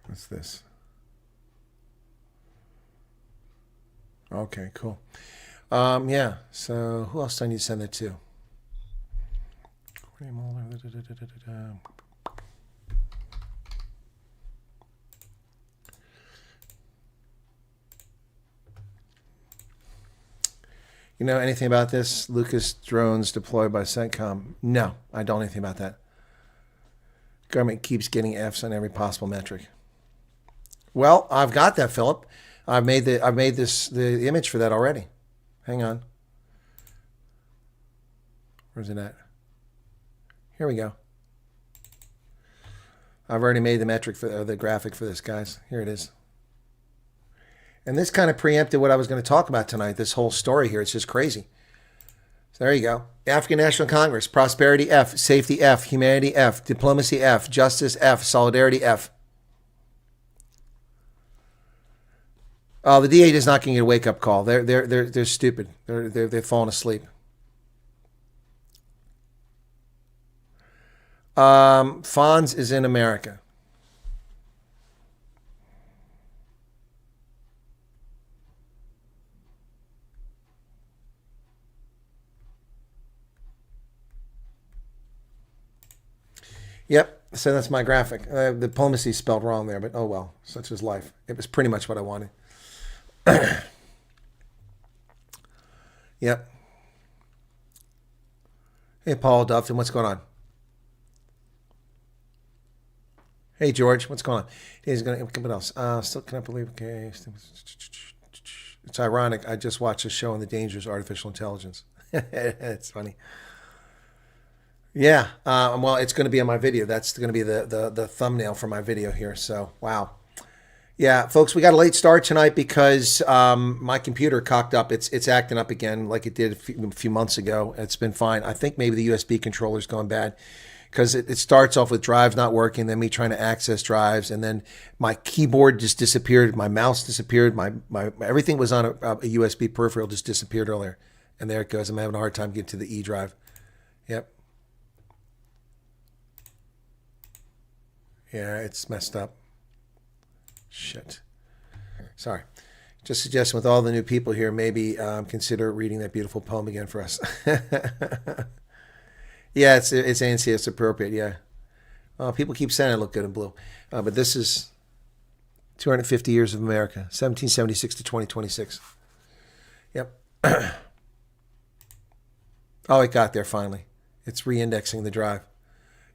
What's this? Okay, cool. Yeah, so who else do I need to send that to? You know anything about this? Lucas drones deployed by CENTCOM. No, I don't know anything about that. Government keeps getting Fs on every possible metric. Well, I've got that, Philip. I've made the image for that already. Hang on. Where's it at? Here we go. I've already made the metric for the graphic for this, guys. Here it is. And this kind of preempted what I was going to talk about tonight. This whole story here. It's just crazy. So there you go. African National Congress. Prosperity F. Safety F. Humanity F. Diplomacy F. Justice F. Solidarity F. Oh, the DA is not going to get a wake-up call. They're stupid. They've fallen asleep. Fonz is in America. Yep, so that's my graphic. The diplomacy is spelled wrong there, but oh well, such is life. It was pretty much what I wanted. Yep. Hey, Paul Duffin, what's going on? Hey, George, what's going on? He's going to, what else? Still cannot believe, okay. It's ironic. I just watched a show on the dangers of artificial intelligence. It's funny. Yeah, well, it's going to be on my video. That's going to be the thumbnail for my video here. So, wow. Yeah, folks, we got a late start tonight because my computer cocked up. It's acting up again like it did a few months ago. It's been fine. I think maybe the USB controller's gone bad because it starts off with drives not working, then me trying to access drives, and then my keyboard just disappeared. My mouse disappeared. My everything was on a USB peripheral just disappeared earlier. And there it goes. I'm having a hard time getting to the E drive. Yep. Yeah, it's messed up. Shit. Sorry. Just suggesting with all the new people here, maybe consider reading that beautiful poem again for us. Yeah, it's ANC. It's appropriate. Yeah. People keep saying I look good in blue. But this is 250 years of America, 1776 to 2026. Yep. Oh, it got there finally. It's re-indexing the drive.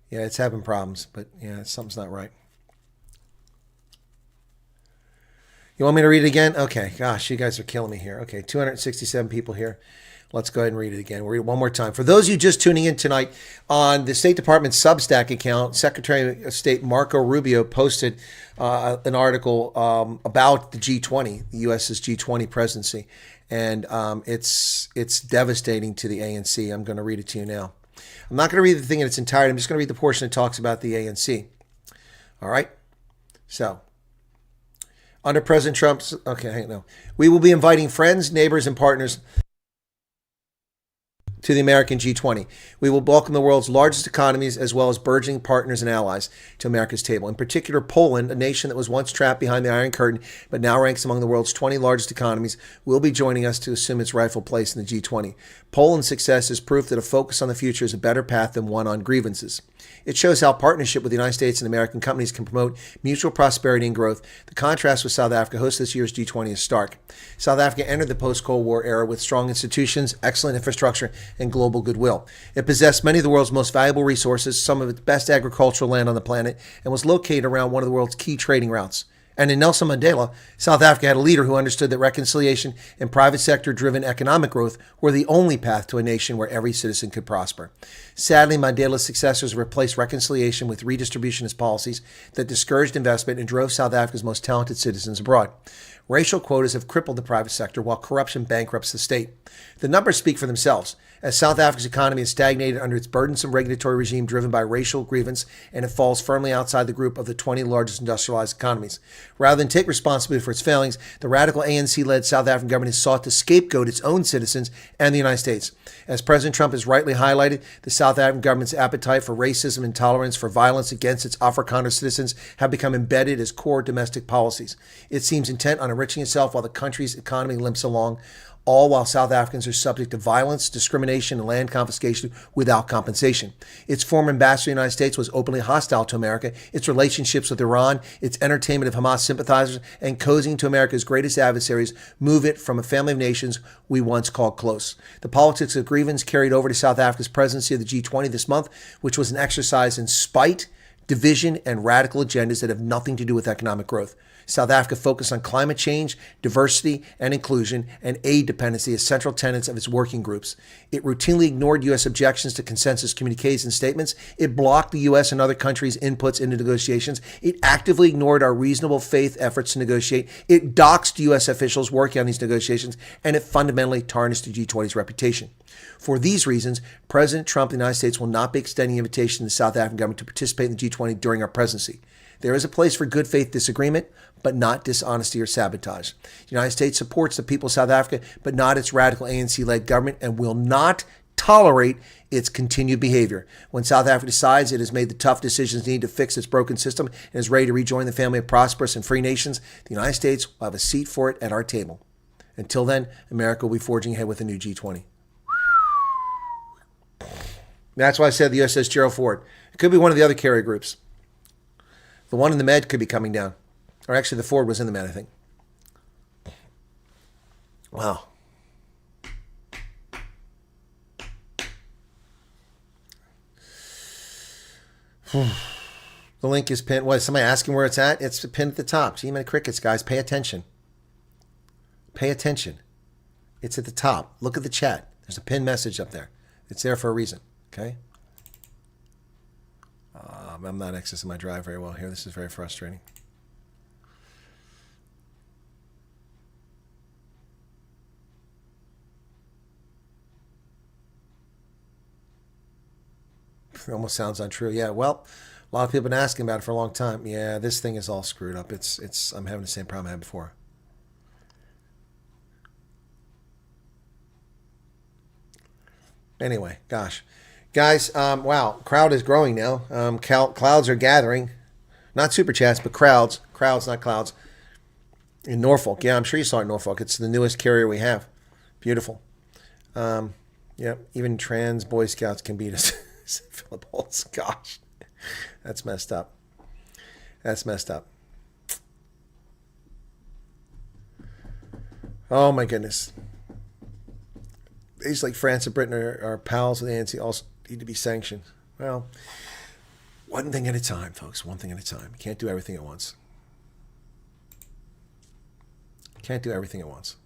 Yeah, it's having problems, but yeah, something's not right. You want me to read it again? Okay, gosh, you guys are killing me here. Okay, 267 people here. Let's go ahead and read it again. We'll read it one more time. For those of you just tuning in tonight, on the State Department Substack account, Secretary of State Marco Rubio posted an article about the G20, the U.S.'s G20 presidency, and it's devastating to the ANC. I'm going to read it to you now. I'm not going to read the thing in its entirety. I'm just going to read the portion that talks about the ANC. All right? So, under President Trump's... Okay, hang on. No. We will be inviting friends, neighbors, and partners to the American G20. We will welcome the world's largest economies as well as burgeoning partners and allies to America's table. In particular, Poland, a nation that was once trapped behind the Iron Curtain but now ranks among the world's 20 largest economies, will be joining us to assume its rightful place in the G20. Poland's success is proof that a focus on the future is a better path than one on grievances. It shows how partnership with the United States and American companies can promote mutual prosperity and growth. The contrast with South Africa, host of this year's G20, is stark. South Africa entered the post-Cold War era with strong institutions, excellent infrastructure, and global goodwill. It possessed many of the world's most valuable resources, some of its best agricultural land on the planet, and was located around one of the world's key trading routes. And in Nelson Mandela, South Africa had a leader who understood that reconciliation and private sector-driven economic growth were the only path to a nation where every citizen could prosper. Sadly, Mandela's successors replaced reconciliation with redistributionist policies that discouraged investment and drove South Africa's most talented citizens abroad. Racial quotas have crippled the private sector while corruption bankrupts the state. The numbers speak for themselves. As South Africa's economy has stagnated under its burdensome regulatory regime driven by racial grievance, and it falls firmly outside the group of the 20 largest industrialized economies. Rather than take responsibility for its failings, the radical ANC-led South African government has sought to scapegoat its own citizens and the United States. As President Trump has rightly highlighted, the South African government's appetite for racism and tolerance for violence against its Afrikaner citizens have become embedded as core domestic policies. It seems intent on enriching itself while the country's economy limps along, all while South Africans are subject to violence, discrimination, and land confiscation without compensation. Its former ambassador to the United States was openly hostile to America. Its relationships with Iran, its entertainment of Hamas sympathizers, and cozying to America's greatest adversaries move it from a family of nations we once called close. The politics of grievance carried over to South Africa's presidency of the G20 this month, which was an exercise in spite, division, and radical agendas that have nothing to do with economic growth. South Africa focused on climate change, diversity and inclusion, and aid dependency as central tenets of its working groups. It routinely ignored U.S. objections to consensus communiques and statements. It blocked the U.S. and other countries' inputs into negotiations. It actively ignored our reasonable faith efforts to negotiate. It doxed U.S. officials working on these negotiations, and it fundamentally tarnished the G20's reputation. For these reasons, President Trump of the United States will not be extending an invitation to the South African government to participate in the G20 during our presidency. There is a place for good faith disagreement, but not dishonesty or sabotage. The United States supports the people of South Africa, but not its radical ANC-led government, and will not tolerate its continued behavior. When South Africa decides it has made the tough decisions needed to fix its broken system and is ready to rejoin the family of prosperous and free nations, the United States will have a seat for it at our table. Until then, America will be forging ahead with a new G20. That's why I said the USS Gerald Ford. It could be one of the other carrier groups. The one in the Med could be coming down. Or actually, the Ford was in the Med, I think. Wow. The link is pinned. What, is somebody asking where it's at? It's pinned at the top. G-Man Crickets, guys. Pay attention. Pay attention. It's at the top. Look at the chat. There's a pinned message up there. It's there for a reason. Okay? I'm not accessing my drive very well here. This is very frustrating. It almost sounds untrue. Yeah, well, a lot of people have been asking about it for a long time. Yeah, this thing is all screwed up. I'm having the same problem I had before. Anyway, gosh. Guys, wow, crowd is growing now. Clouds are gathering. Not super chats, but crowds. Crowds, not clouds. In Norfolk. Yeah, I'm sure you saw it in Norfolk. It's the newest carrier we have. Beautiful. Yeah, even trans Boy Scouts can beat us. Philip Holtz. Gosh. That's messed up. That's messed up. Oh, my goodness. These like France and Britain are pals with the ANC, also need to be sanctioned. Well, one thing at a time, folks. One thing at a time. You can't do everything at once. Can't do everything at once.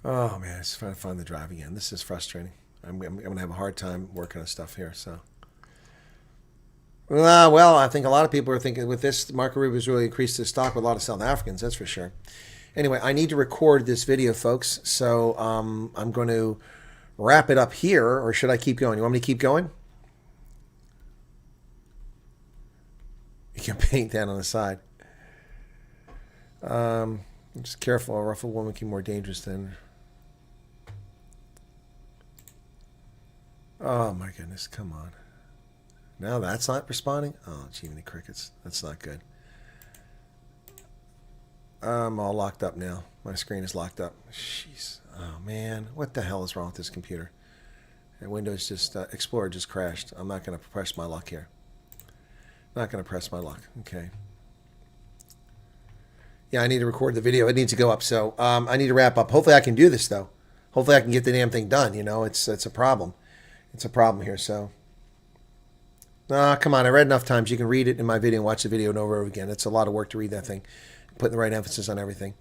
Oh, man, it's trying to find the drive again. This is frustrating. I'm going to have a hard time working on stuff here, so... Well, I think a lot of people are thinking with this, Marco Rubio's really increased his stock with a lot of South Africans, that's for sure. Anyway, I need to record this video, folks, so I'm going to wrap it up here, or should I keep going? You want me to keep going? You can paint that on the side. Just careful, a ruffled woman can be more dangerous than... Oh, my goodness, come on. Now that's not responding? Oh, gee, many crickets. That's not good. I'm all locked up now. My screen is locked up. Jeez. Oh, man. What the hell is wrong with this computer? And Windows just, Explorer just crashed. I'm not going to press my luck here. Not going to press my luck. Okay. Yeah, I need to record the video. It needs to go up. So I need to wrap up. Hopefully I can do this, though. Hopefully I can get the damn thing done. You know, it's a problem. It's a problem here, so... Come on, I read enough times. You can read it in my video and watch the video over and over again. It's a lot of work to read that thing. Putting the right emphasis on everything.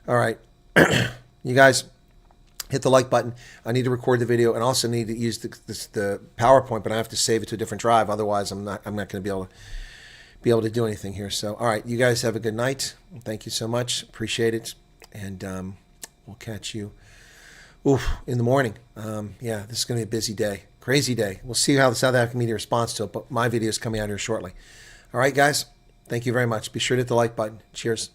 All right. You guys, hit the like button. I need to record the video and also need to use the PowerPoint, but I have to save it to a different drive. Otherwise, I'm not going to be able to do anything here. So, all right, you guys have a good night. Thank you so much. Appreciate it. And we'll catch you in the morning. Yeah, this is going to be a busy day. Crazy day. We'll see how the South African media responds to it, but my video is coming out here shortly. All right, guys. Thank you very much. Be sure to hit the like button. Cheers.